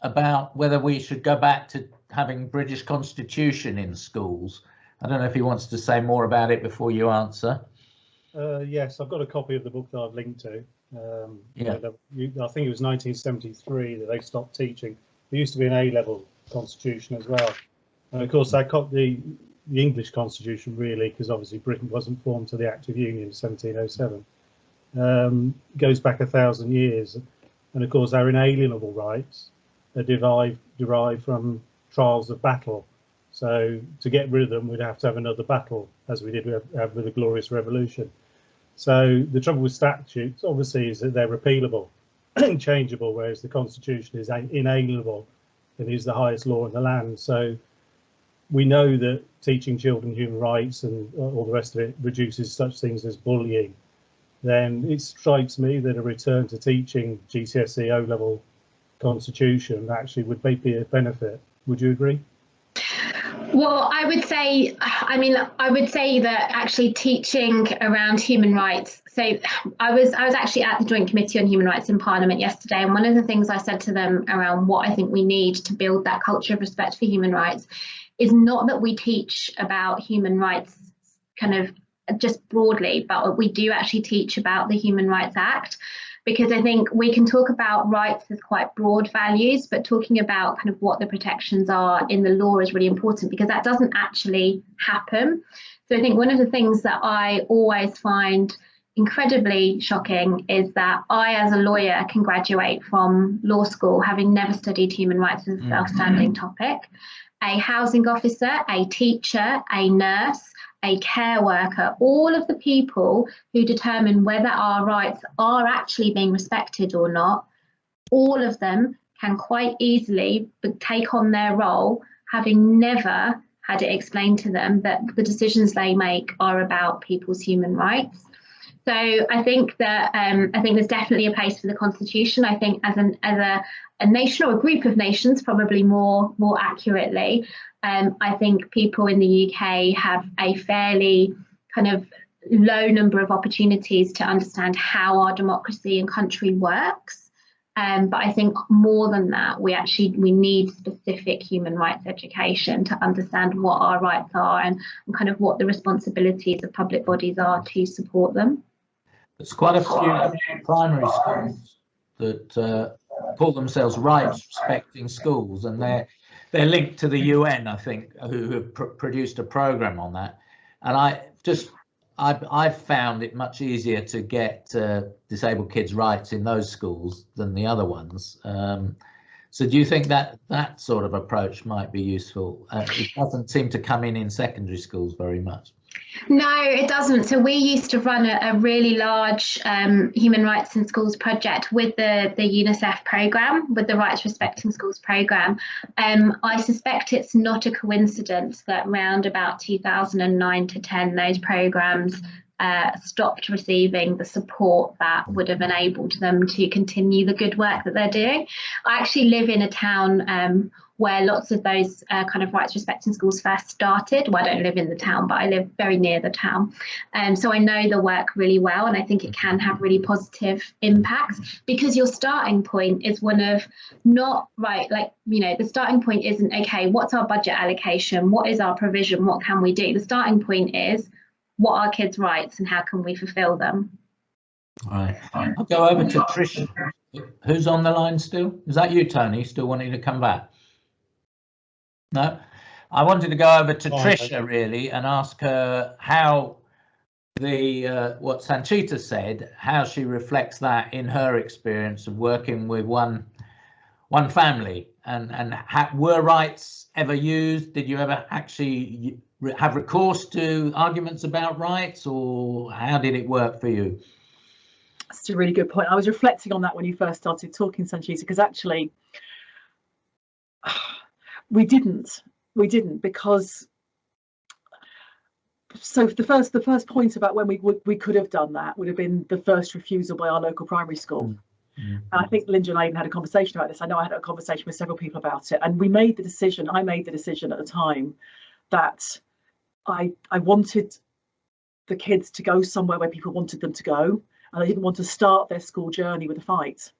About whether we should go back to having British Constitution in schools. I don't know if he wants to say more about it before you answer. Yes, I've got a copy of the book that I've linked to. Yeah. I think it was 1973 that they stopped teaching. There used to be an A-level constitution as well. And of course, that got the English constitution, really, because obviously Britain wasn't formed to the Act of Union in 1707. Goes back 1,000 years. And of course, our inalienable rights are derived from trials of battle. So to get rid of them, we'd have to have another battle, as we did have with the Glorious Revolution. So the trouble with statutes, obviously, is that they're repealable and changeable, whereas the Constitution is inalienable and is the highest law in the land. So we know that teaching children human rights and all the rest of it reduces such things as bullying. Then it strikes me that a return to teaching GCSE O-level Constitution actually would be a benefit. Would you agree? Well, I would say that actually teaching around human rights. So I was actually at the Joint Committee on Human Rights in Parliament yesterday, and one of the things I said to them around what I think we need to build that culture of respect for human rights is not that we teach about human rights kind of just broadly, but we do actually teach about the Human Rights Act. Because I think we can talk about rights as quite broad values, but talking about kind of what the protections are in the law is really important, because that doesn't actually happen. So I think one of the things that I always find incredibly shocking is that I, as a lawyer, can graduate from law school having never studied human rights as a self-standing topic. A housing officer, a teacher, a nurse, a care worker, all of the people who determine whether our rights are actually being respected or not, all of them can quite easily take on their role, having never had it explained to them that the decisions they make are about people's human rights. So I think that there's definitely a place for the Constitution. I think as a nation or a group of nations, probably more accurately, I think people in the UK have a fairly kind of low number of opportunities to understand how our democracy and country works. But I think more than that, we need specific human rights education to understand what our rights are and kind of what the responsibilities of public bodies are to support them. There's quite a few primary schools that call themselves rights respecting schools, and they're linked to the UN, I think, who have produced a program on that. And I've found it much easier to get disabled kids' rights in those schools than the other ones. So do you think that that sort of approach might be useful? It doesn't seem to come in secondary schools very much. No, it doesn't. So we used to run a really large human rights in schools project with the UNICEF programme, with the Rights Respecting Schools programme. I suspect it's not a coincidence that around about 2009 to 10, those programmes stopped receiving the support that would have enabled them to continue the good work that they're doing. I actually live in a town where lots of those kind of rights respecting schools first started. Well, I don't live in the town, but I live very near the town. So I know the work really well, and I think it can have really positive impacts, because your starting point is one of not right, like, you know, the starting point isn't, okay, what's our budget allocation? What is our provision? What can we do? The starting point is, what are kids' rights and how can we fulfill them? All right, I'll go over to Trish. Who's on the line still? Is that you, Tony, still wanting to come back? No, I wanted to go over to Trisha really and ask her how what Sanchita said, how she reflects that in her experience of working with one family, and were rights ever used? Did you ever actually have recourse to arguments about rights, or how did it work for you? That's a really good point. I was reflecting on that when you first started talking, Sanchita, because actually we didn't, because so the first point about when we could have done that would have been the first refusal by our local primary school. And I think Linda and I even had a conversation about this. I know I had a conversation with several people about it, and I made the decision at the time that I wanted the kids to go somewhere where people wanted them to go, and I didn't want to start their school journey with a fight.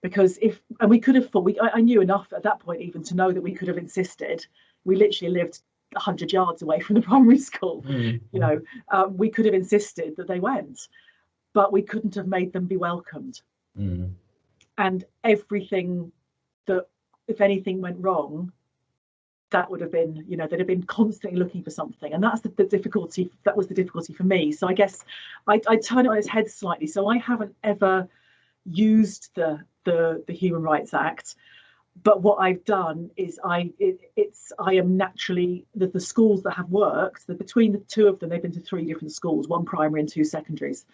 Because we could have thought, I knew enough at that point even to know that we could have insisted. We literally lived 100 yards away from the primary school. You know, we could have insisted that they went, but we couldn't have made them be welcomed. And everything that, if anything went wrong, that would have been, you know, they'd have been constantly looking for something, and that's the difficulty. That was the difficulty for me. So I guess I turn it on its head slightly. So I haven't ever used the Human Rights Act, but what I've done is I am naturally the schools that have worked, that between the two of them, they've been to 3 different schools, 1 primary and 2 secondaries,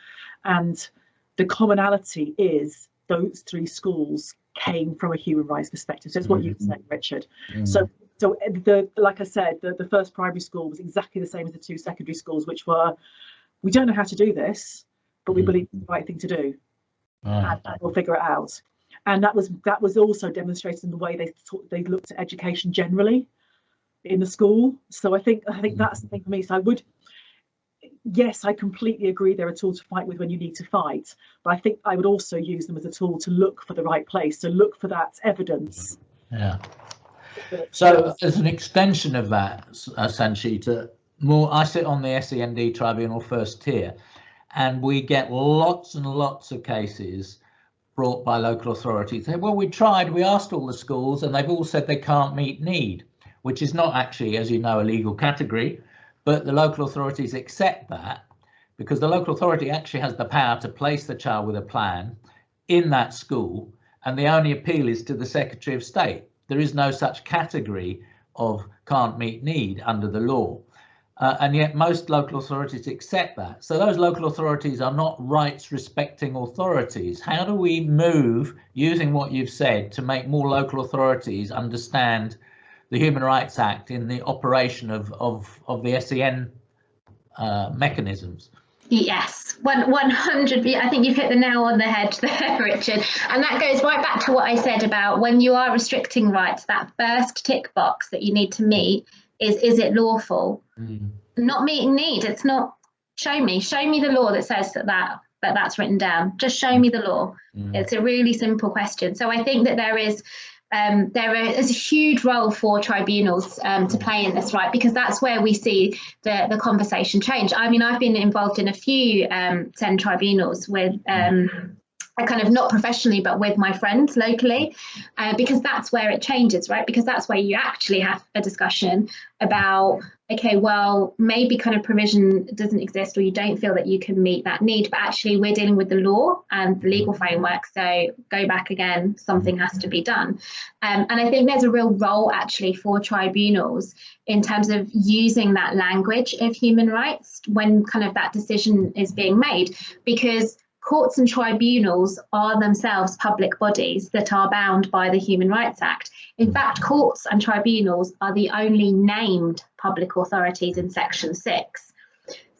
and the commonality is those 3 schools came from a human rights perspective. So it's what you said, Richard. So like I said, the first primary school was exactly the same as the 2 secondary schools, which were, we don't know how to do this, but we believe it's the right thing to do. And we'll figure it out. And that was also demonstrated in the way they looked at education generally in the school. So I think that's the thing for me. So yes, I completely agree they're a tool to fight with when you need to fight, but I think I would also use them as a tool to look for the right place, to look for that evidence. Yeah. So as an extension of that, Sanchita, I sit on the SEND Tribunal first tier, and we get lots and lots of cases brought by local authorities. Well, we asked all the schools, and they've all said they can't meet need, which is not actually, as you know, a legal category, but the local authorities accept that because the local authority actually has the power to place the child with a plan in that school, and the only appeal is to the Secretary of State. There is no such category of can't meet need under the law. And yet most local authorities accept that. So those local authorities are not rights respecting authorities. How do we move, using what you've said, to make more local authorities understand the Human Rights Act in the operation of the SEN mechanisms? Yes, 100. I think you've hit the nail on the head there, Richard. And that goes right back to what I said about when you are restricting rights, that first tick box that you need to meet is it lawful? Not meeting need. It's not. Show me the law that says that's written down. Just show me the law. It's a really simple question. So I think that there is a huge role for tribunals to play in this, right? Because that's where we see the conversation change. I mean, I've been involved in a few SEND tribunals with kind of not professionally, but with my friends locally, because that's where it changes, right? Because that's where you actually have a discussion about, okay, well, maybe kind of provision doesn't exist, or you don't feel that you can meet that need, but actually we're dealing with the law and the legal framework. So go back again, something has to be done. And I think there's a real role actually for tribunals in terms of using that language of human rights when kind of that decision is being made, because courts and tribunals are themselves public bodies that are bound by the Human Rights Act. In fact, courts and tribunals are the only named public authorities in Section 6.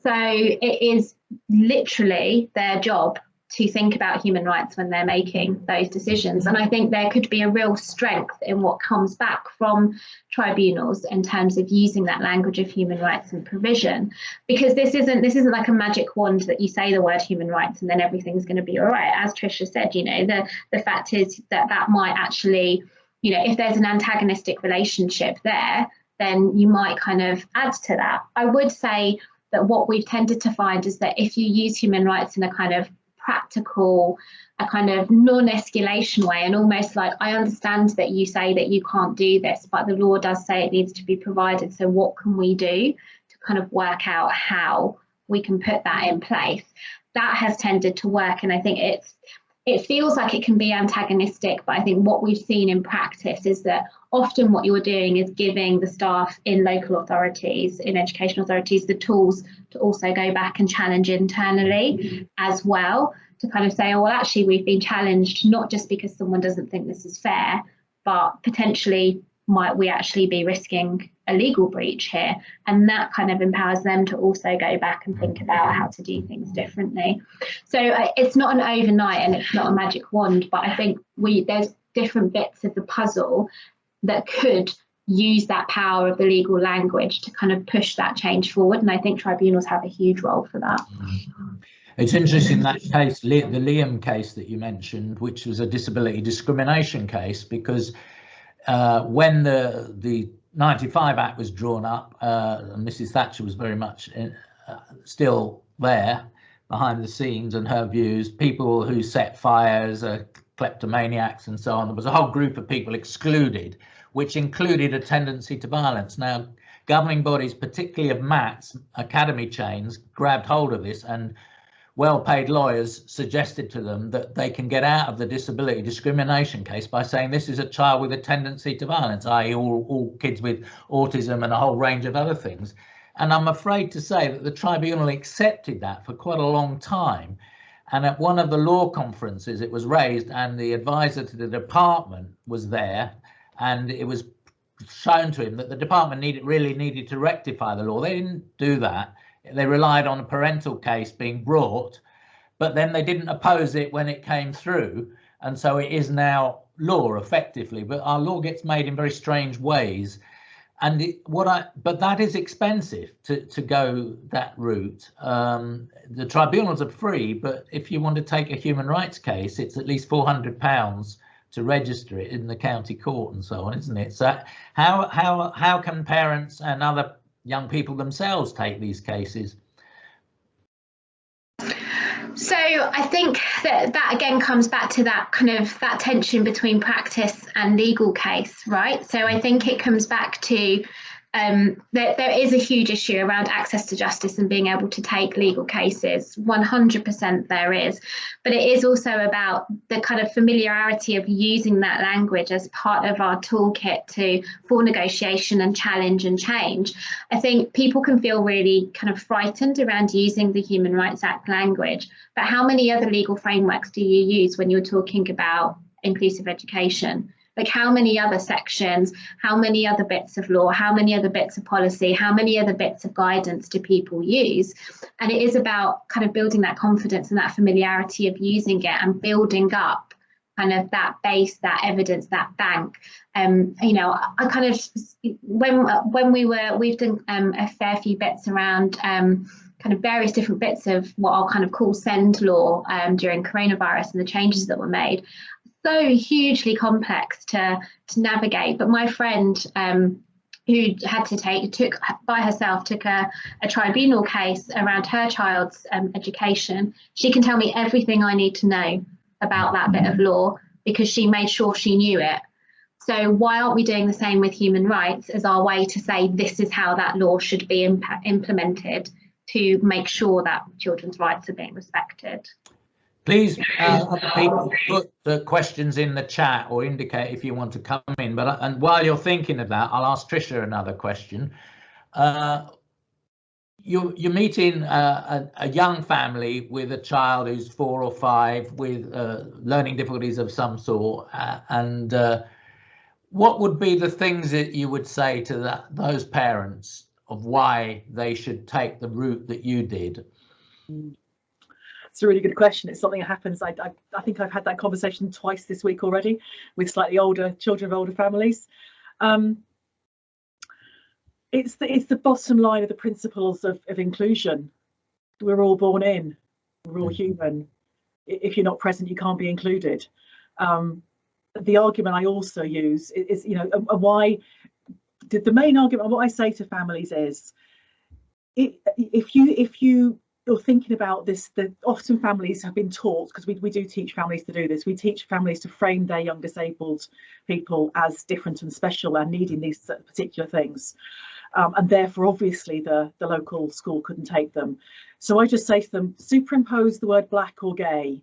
So it is literally their job to think about human rights when they're making those decisions. And I think there could be a real strength in what comes back from tribunals in terms of using that language of human rights and provision, because this isn't like a magic wand that you say the word human rights and then everything's going to be all right. As Tricia said, you know, the fact is that might actually, you know, if there's an antagonistic relationship there, then you might kind of add to that. I would say that what we've tended to find is that if you use human rights in a kind of practical, a kind of non-escalation way, and almost like, I understand that you say that you can't do this, but the law does say it needs to be provided, so what can we do to kind of work out how we can put that in place? That has tended to work, and I think it feels like it can be antagonistic, but I think what we've seen in practice is that often what you're doing is giving the staff in local authorities, in education authorities, the tools to also go back and challenge internally as well, to kind of say, oh, well, actually, we've been challenged not just because someone doesn't think this is fair, but potentially might we actually be risking a legal breach here? And that kind of empowers them to also go back and think about how to do things differently. So it's not an overnight and it's not a magic wand, but I think there's different bits of the puzzle that could use that power of the legal language to kind of push that change forward. And I think tribunals have a huge role for that. It's interesting, that case, the Liam case that you mentioned, which was a disability discrimination case, because when the 95 Act was drawn up, Mrs. Thatcher was very much still there behind the scenes, and her views, people who set fires, kleptomaniacs and so on, there was a whole group of people excluded, which included a tendency to violence. Now, governing bodies, particularly of MATs, academy chains, grabbed hold of this, and well-paid lawyers suggested to them that they can get out of the disability discrimination case by saying this is a child with a tendency to violence, i.e. all kids with autism and a whole range of other things. And I'm afraid to say that the tribunal accepted that for quite a long time. And at one of the law conferences, it was raised, and the advisor to the department was there, and it was shown to him that the department really needed to rectify the law. They didn't do that. They relied on a parental case being brought, but then they didn't oppose it when it came through. And so it is now law effectively, but our law gets made in very strange ways. And but that is expensive to go that route. The tribunals are free, but if you want to take a human rights case, it's at least £400 to register it in the county court and so on, isn't it? So how can parents and other young people themselves take these cases? So I think that again comes back to that kind of that tension between practice and legal case, right? So I think it comes back to there is a huge issue around access to justice and being able to take legal cases. 100% there is, but it is also about the kind of familiarity of using that language as part of our toolkit for negotiation and challenge and change. I think people can feel really kind of frightened around using the Human Rights Act language, but how many other legal frameworks do you use when you're talking about inclusive education? Like how many other sections, how many other bits of law, how many other bits of policy, how many other bits of guidance do people use? And it is about kind of building that confidence and that familiarity of using it and building up kind of that base, that evidence, that bank. You know, I kind of, when we've done a fair few bits around kind of various different bits of what I'll kind of call SEND law during coronavirus and the changes that were made. So hugely complex to navigate. But my friend who had to took a tribunal case around her child's education, she can tell me everything I need to know about that bit of law because she made sure she knew it. So why aren't we doing the same with human rights as our way to say this is how that law should be implemented to make sure that children's rights are being respected? Please, other people, put the questions in the chat or indicate if you want to come in. And while you're thinking of that, I'll ask Tricia another question. You're meeting a young family with a child who's 4 or 5 with learning difficulties of some sort, and what would be the things that you would say to those parents of why they should take the route that you did? It's a really good question. It's something that happens. I think I've had that conversation twice this week already with slightly older children of older families. It's the bottom line of the principles of inclusion. We're all born in. We're all human. If you're not present, you can't be included. The argument I also use is, you know, why the main argument, what I say to families is, if you're thinking about this, often families have been taught, because we do teach families to do this, we teach families to frame their young disabled people as different and special and needing these particular things. And therefore, obviously, the local school couldn't take them. So I just say to them, superimpose the word black or gay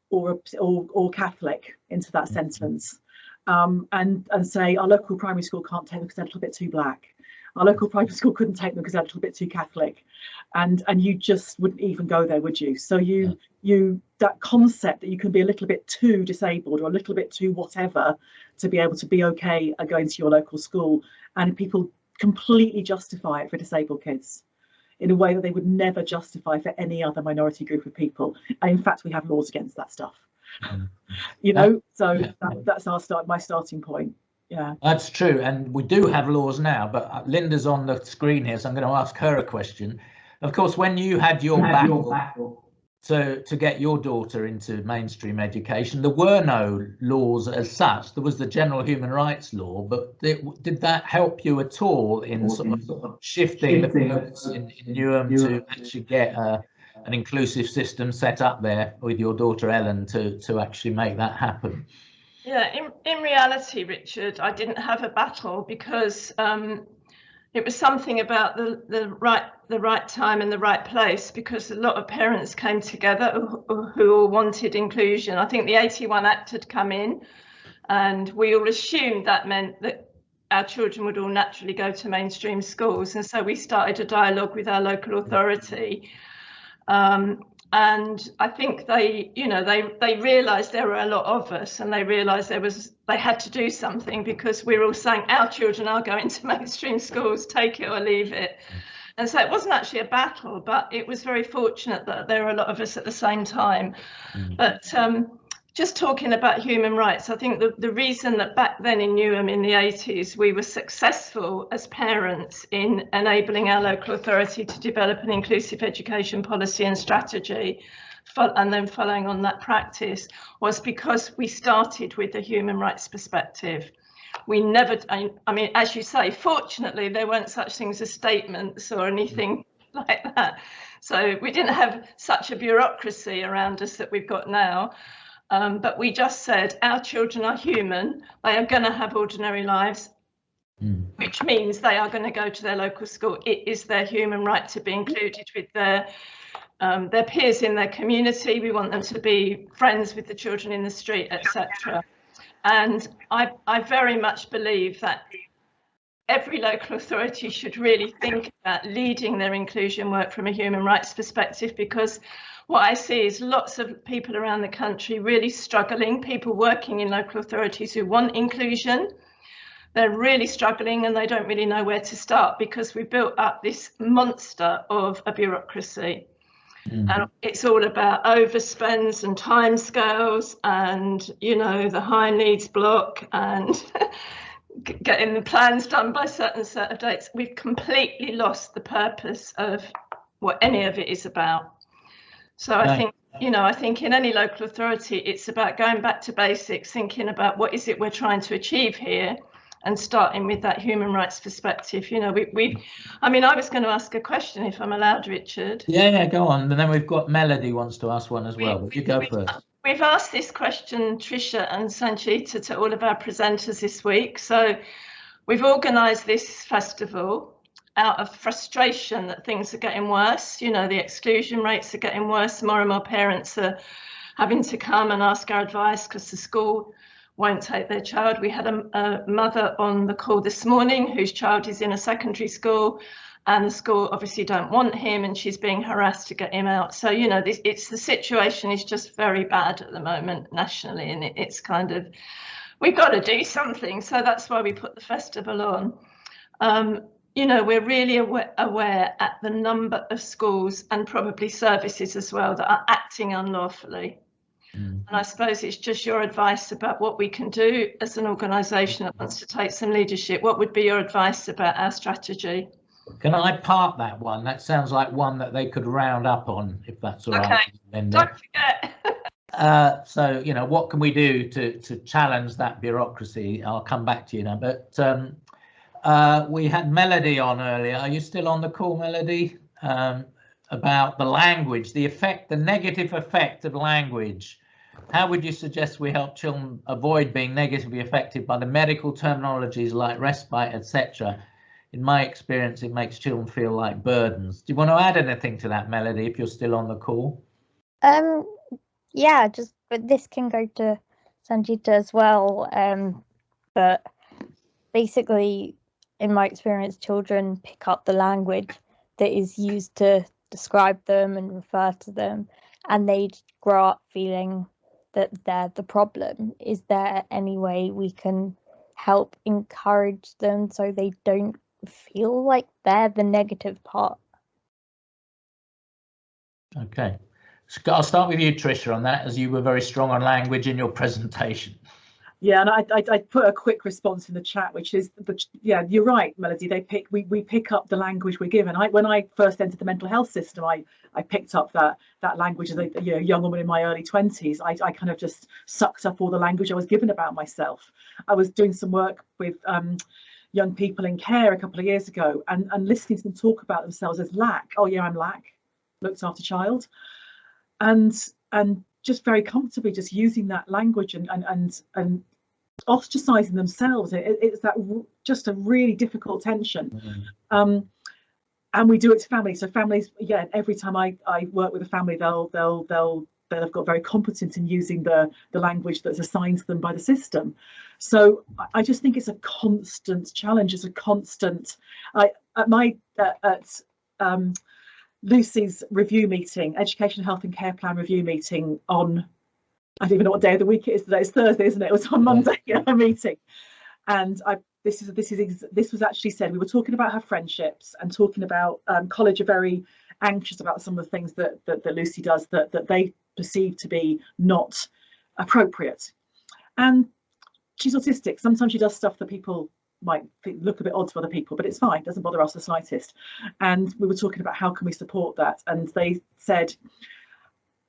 or Catholic into that sentence, and say our local primary school can't take them because they're a little bit too black. Our local primary school couldn't take them because they're a little bit too Catholic, and you just wouldn't even go there, would you? So that concept that you can be a little bit too disabled or a little bit too whatever to be able to be okay at going to your local school, and people completely justify it for disabled kids in a way that they would never justify for any other minority group of people. And in fact, we have laws against that stuff. You know, so that's my starting point. Yeah, that's true, and we do have laws now, but Linda's on the screen here, so I'm going to ask her a question. Of course, when you had your battle to get your daughter into mainstream education, there were no laws as such. There was the general human rights law, but did that help you at all in sort of shifting the focus in Newham to actually get an inclusive system set up there with your daughter Ellen to actually make that happen? Yeah, in reality, Richard, I didn't have a battle because it was something about the right time and the right place, because a lot of parents came together who all wanted inclusion. I think the 81 Act had come in, and we all assumed that meant that our children would all naturally go to mainstream schools, and so we started a dialogue with our local authority. And I think they realised there were a lot of us, and they realised they had to do something, because we were all saying our children are going to mainstream schools, take it or leave it. And so it wasn't actually a battle, but it was very fortunate that there were a lot of us at the same time. But just talking about human rights, I think the reason that back then in Newham in the 80s, we were successful as parents in enabling our local authority to develop an inclusive education policy and strategy, and then following on that practice, was because we started with the human rights perspective. We never, I mean, as you say, fortunately, there weren't such things as statements or anything like that. So we didn't have such a bureaucracy around us that we've got now. But we just said our children are human, they are going to have ordinary lives, which means they are going to go to their local school. It is their human right to be included with their peers in their community. We want them to be friends with the children in the street, etc. And I very much believe that every local authority should really think about leading their inclusion work from a human rights perspective, because what I see is lots of people around the country really struggling, people working in local authorities who want inclusion. They're really struggling and they don't really know where to start, because we built up this monster of a bureaucracy. And it's all about overspends and timescales and, you know, the high needs block and getting the plans done by certain set of dates. We've completely lost the purpose of what any of it is about. So I think, you know, I think in any local authority, it's about going back to basics, thinking about what is it we're trying to achieve here, and starting with that human rights perspective. You know, I mean, I was going to ask a question if I'm allowed, Richard. Yeah, go on. And then we've got Melody wants to ask one as well, but you go first. We've asked this question, Tricia and Sanchita, to all of our presenters this week. So we've organised this festival out of frustration that things are getting worse. You know, the exclusion rates are getting worse. More and more parents are having to come and ask our advice because the school won't take their child. We had a mother on the call this morning whose child is in a secondary school, and the school obviously don't want him, and she's being harassed to get him out. So, you know, the situation is just very bad at the moment nationally, and it's kind of, we've got to do something. So that's why we put the festival on. You know, we're really aware at the number of schools and probably services as well that are acting unlawfully. And I suppose it's just your advice about what we can do as an organisation that wants to take some leadership. What would be your advice about our strategy? Can I park that one? That sounds like one that they could round up on, if that's all right. Okay, don't forget. So, you know, what can we do to challenge that bureaucracy? I'll come back to you now. But we had Melody on earlier. Are you still on the call, Melody? About the language, the effect, the negative effect of language. How would you suggest we help children avoid being negatively affected by the medical terminologies like respite, etc.? In my experience, it makes children feel like burdens. Do you want to add anything to that, Melody, if you're still on the call? Yeah, but this can go to Sanjita as well. But basically, in my experience, children pick up the language that is used to describe them and refer to them, and they grow up feeling that they're the problem. Is there any way we can help encourage them so they don't feel like they're the negative part? Okay, I'll start with you, Tricia, on that, as you were very strong on language in your presentation. Yeah, and I put a quick response in the chat, which is, yeah, you're right, Melody. We pick up the language we're given. When I first entered the mental health system, I picked up that language as a young woman in my early 20s. I kind of just sucked up all the language I was given about myself. I was doing some work with young people in care a couple of years ago, and listening to them talk about themselves as lack. Oh yeah, I'm lack, looked after child, and just very comfortably just using that language and ostracizing themselves. It's that just a really difficult tension. And we do it to families. So families, yeah, every time I work with a family, they'll have got very competent in using the language that's assigned to them by the system. So I just think it's a constant challenge. It's a constant. At Lucy's review meeting, Education, Health and Care Plan review meeting on, I don't even know what day of the week it is today. It's Thursday, isn't it? It was on Monday, a meeting, and this was actually said. We were talking about her friendships and talking about college are very anxious about some of the things that Lucy does that they perceive to be not appropriate. And she's autistic. Sometimes she does stuff that people might look a bit odd to other people, but it's fine. It doesn't bother us the slightest. And we were talking about how can we support that, and they said,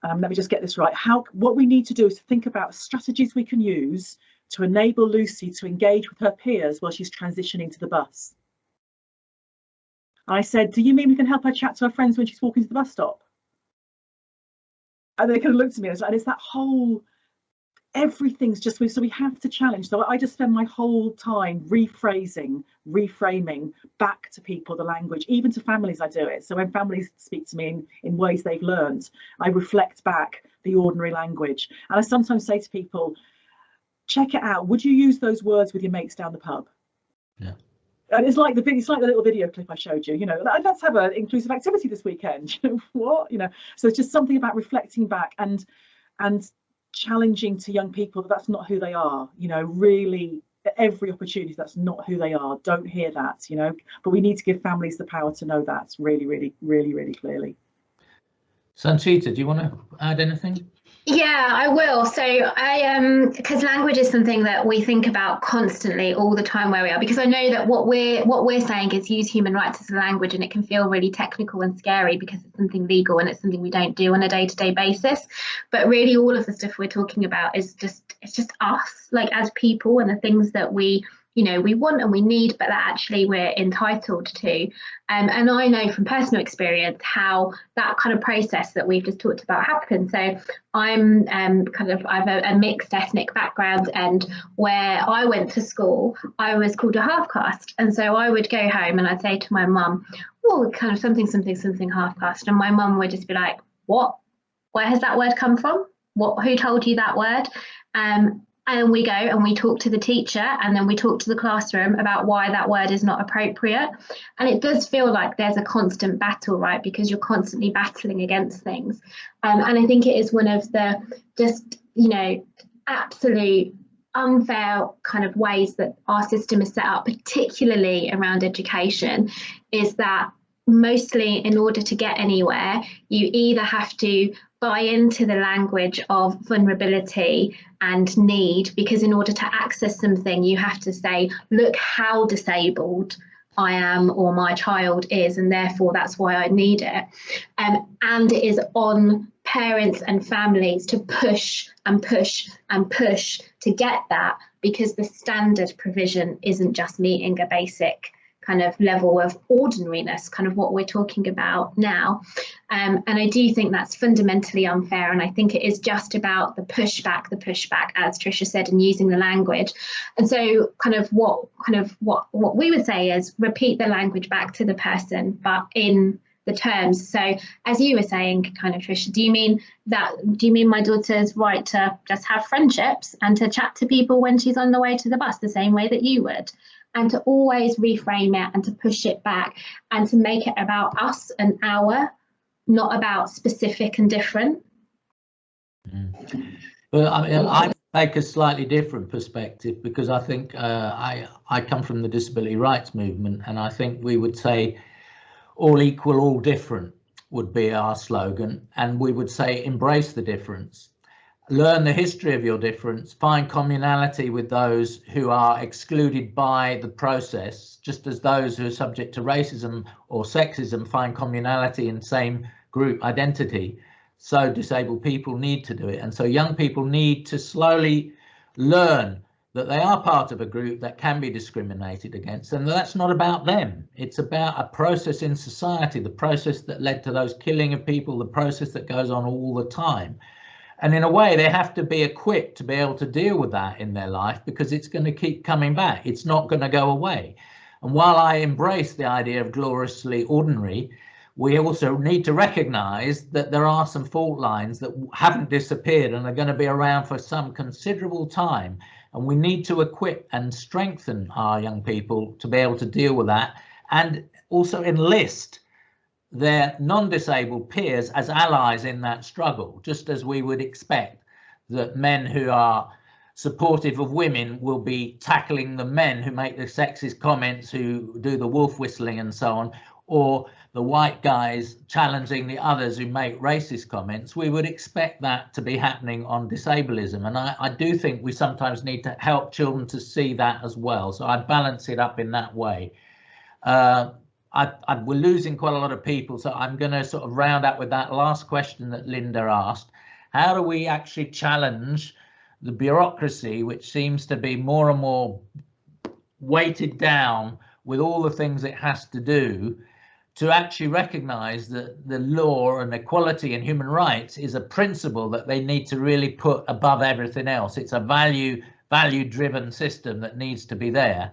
let me just get this right. What we need to do is to think about strategies we can use to enable Lucy to engage with her peers while she's transitioning to the bus. I said, do you mean we can help her chat to her friends when she's walking to the bus stop? And they kind of looked at me, and it's that whole, everything's just, so we have to challenge. So I just spend my whole time reframing back to people the language, even to families. I do it. So when families speak to me in ways they've learned, I reflect back the ordinary language. And I sometimes say to people, check it out. Would you use those words with your mates down the pub? Yeah. And it's like the little video clip I showed you. You know, let's have an inclusive activity this weekend. You know what? You know, so it's just something about reflecting back and challenging to young people that's not who they are. You know, really, at every opportunity, that's not who they are. Don't hear that. You know, but we need to give families the power to know that really, really, really, really clearly. Sanchita, do you want to add anything? Yeah, I will. So because language is something that we think about constantly all the time where we are, because I know that what we're saying is use human rights as a language, and it can feel really technical and scary because it's something legal and it's something we don't do on a day-to-day basis. But really all of the stuff we're talking about is it's just us, like as people, and the things that we want and we need, but that actually we're entitled to. And I know from personal experience how that kind of process that we've just talked about happens. So I'm I've a mixed ethnic background, and where I went to school, I was called a half caste. And so I would go home and I'd say to my mum, oh, kind of something half caste. And my mum would just be like, what? Where has that word come from? Who told you that word? And we go and we talk to the teacher, and then we talk to the classroom about why that word is not appropriate. And it does feel like there's a constant battle, right? Because you're constantly battling against things. And I think it is one of the absolute unfair kind of ways that our system is set up, particularly around education, is that mostly in order to get anywhere, you either have to buy into the language of vulnerability and need, because in order to access something, you have to say, look how disabled I am or my child is, and therefore that's why I need it. And it is on parents and families to push and push and push to get that, because the standard provision isn't just meeting a basic kind of level of ordinariness, kind of what we're talking about now. And I do think that's fundamentally unfair. And I think it is just about the pushback, as Tricia said, and using the language. And so what we would say is repeat the language back to the person, but in the terms. So as you were saying, kind of, Tricia, do you mean my daughter's right to just have friendships and to chat to people when she's on the way to the bus the same way that you would? And to always reframe it and to push it back and to make it about us and our, not about specific and different. Well, I mean, I take a slightly different perspective, because I think I come from the disability rights movement, and I think we would say all equal, all different would be our slogan, and we would say embrace the difference. Learn the history of your difference, find communality with those who are excluded by the process, just as those who are subject to racism or sexism find communality in same group identity. So disabled people need to do it. And so young people need to slowly learn that they are part of a group that can be discriminated against, and that's not about them. It's about a process in society, the process that led to those killing of people, the process that goes on all the time. And in a way, they have to be equipped to be able to deal with that in their life, because it's going to keep coming back. It's not going to go away. And while I embrace the idea of gloriously ordinary, we also need to recognize that there are some fault lines that haven't disappeared and are going to be around for some considerable time. And we need to equip and strengthen our young people to be able to deal with that, and also enlist their non-disabled peers as allies in that struggle, just as we would expect that men who are supportive of women will be tackling the men who make the sexist comments, who do the wolf whistling and so on, or the white guys challenging the others who make racist comments. We would expect that to be happening on disableism. And I do think we sometimes need to help children to see that as well. So I balance it up in that way. We're losing quite a lot of people, so I'm going to sort of round up with that last question that Linda asked. How do we actually challenge the bureaucracy, which seems to be more and more weighted down with all the things it has to do, to actually recognize that the law and equality and human rights is a principle that they need to really put above everything else? It's a value-driven system that needs to be there.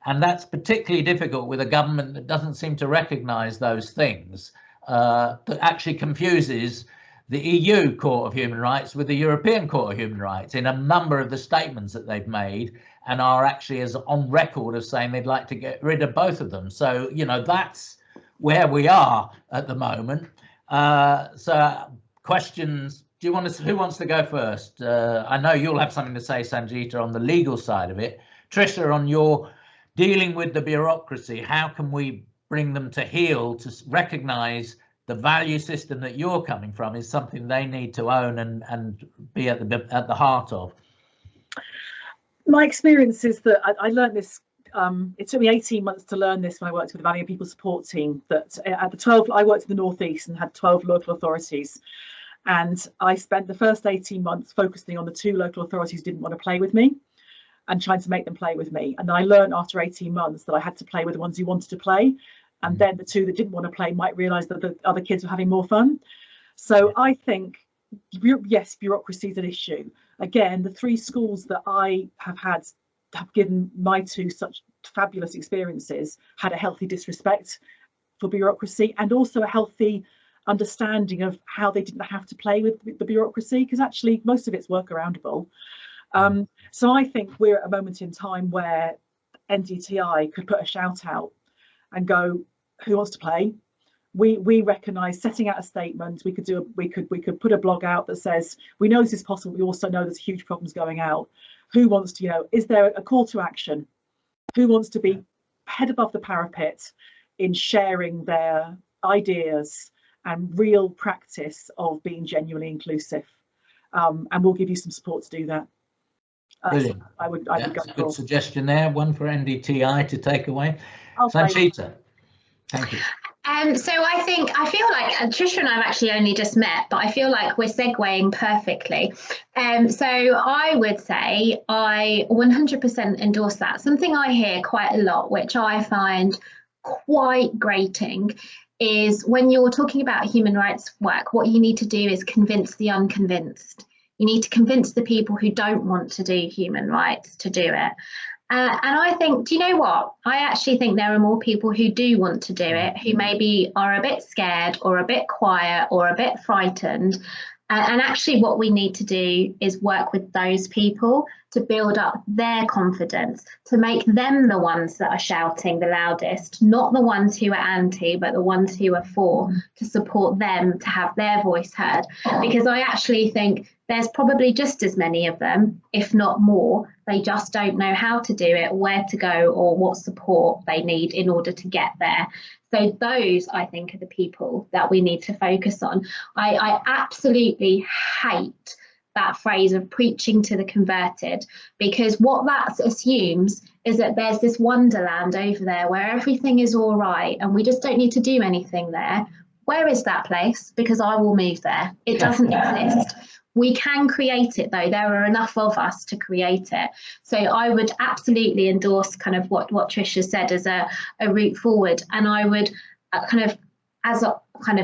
And that's particularly difficult with a government that doesn't seem to recognise those things, that actually confuses the EU Court of Human Rights with the European Court of Human Rights in a number of the statements that they've made, and are actually as on record of saying they'd like to get rid of both of them. So, that's where we are at the moment. So questions, who wants to go first? I know you'll have something to say, Sanjita, on the legal side of it. Tricia, on your dealing with the bureaucracy, how can we bring them to heel, to recognise the value system that you're coming from is something they need to own and be at the heart of. My experience is that I learned this. It took me 18 months to learn this when I worked with the Value and People Support team. That at the 12, I worked in the North East and had 12 local authorities, and I spent the first 18 months focusing on the 2 local authorities who didn't want to play with me, and trying to make them play with me. And I learned after 18 months that I had to play with the ones who wanted to play, and then the 2 that didn't want to play might realise that the other kids were having more fun. So I think, yes, bureaucracy is an issue. Again, the 3 schools that I have given my 2 such fabulous experiences had a healthy disrespect for bureaucracy, and also a healthy understanding of how they didn't have to play with the bureaucracy, because actually most of it's workaroundable. So I think we're at a moment in time where NDTi could put a shout out and go, who wants to play? We recognise setting out a statement. We could put a blog out that says we know this is possible. We also know there's huge problems going out. Who wants to, is there a call to action? Who wants to be head above the parapet in sharing their ideas and real practice of being genuinely inclusive? And we'll give you some support to do that. Brilliant. So I would go a good suggestion there. One for NDTi to take away. Okay. Sanchita, thank you. So I feel like Trisha and I have actually only just met, but I feel like we're segueing perfectly. So I would say I 100% endorse that. Something I hear quite a lot, which I find quite grating, is when you're talking about human rights work, what you need to do is convince the unconvinced. You need to convince the people who don't want to do human rights to do it. And I think, do you know what? I actually think there are more people who do want to do it, who maybe are a bit scared or a bit quiet or a bit frightened. And actually what we need to do is work with those people to build up their confidence, to make them the ones that are shouting the loudest, not the ones who are anti, but the ones who are for, to support them to have their voice heard. Because I actually think there's probably just as many of them, if not more. They just don't know how to do it, where to go, or what support they need in order to get there. So those, I think, are the people that we need to focus on. I absolutely hate that phrase of preaching to the converted, because what that assumes is that there's this wonderland over there where everything is all right and we just don't need to do anything there. Where is that place? Because I will move there. It doesn't exist. We can create it, though. There are enough of us to create it. So I would absolutely endorse kind of what Trisha said as a route forward. And I would as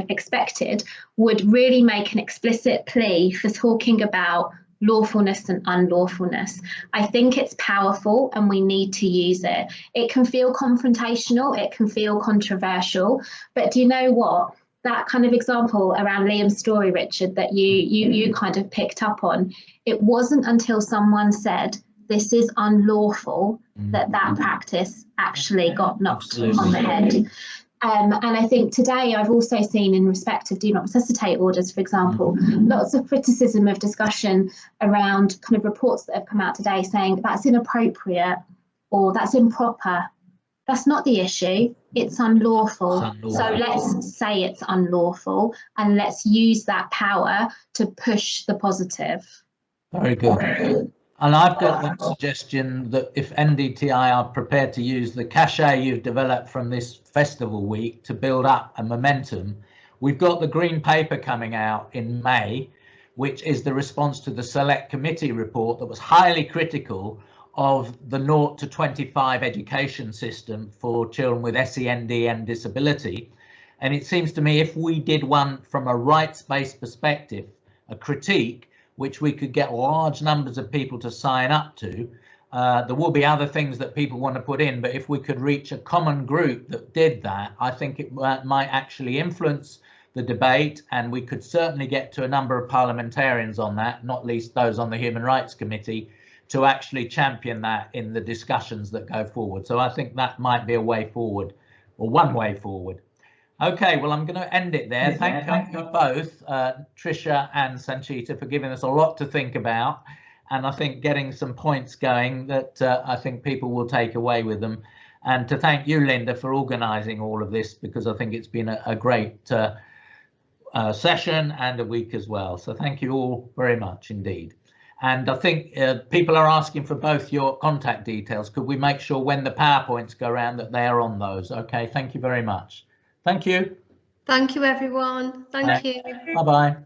expected, would really make an explicit plea for talking about lawfulness and unlawfulness. I think it's powerful and we need to use it. It can feel confrontational, it can feel controversial, but do you know what? That kind of example around Liam's story, Richard, that you kind of picked up on, it wasn't until someone said this is unlawful that practice actually got knocked on the head. And I think today I've also seen, in respect of do not resuscitate orders, for example, lots of criticism of discussion around kind of reports that have come out today saying that's inappropriate or that's improper. That's not the issue. It's unlawful. So let's say it's unlawful and let's use that power to push the positive. Very good. And I've got one suggestion that if NDTi are prepared to use the cachet you've developed from this festival week to build up a momentum, we've got the green paper coming out in May, which is the response to the Select Committee report that was highly critical of the 0 to 25 education system for children with SEND and disability. And it seems to me if we did one from a rights-based perspective, a critique, which we could get large numbers of people to sign up to, there will be other things that people want to put in, but if we could reach a common group that did that, I think it might actually influence the debate, and we could certainly get to a number of parliamentarians on that, not least those on the Human Rights Committee, to actually champion that in the discussions that go forward. So I think that might be a way forward, or one way forward. Okay, well, I'm going to end it there. Thank you both, Trisha and Sanchita, for giving us a lot to think about, and I think getting some points going that I think people will take away with them. And to thank you, Linda, for organising all of this, because I think it's been a great session and a week as well. So thank you all very much indeed. And I think people are asking for both your contact details. Could we make sure when the PowerPoints go around that they are on those? Okay, thank you very much. Thank you. Thank you, everyone. Thank you. Bye-bye.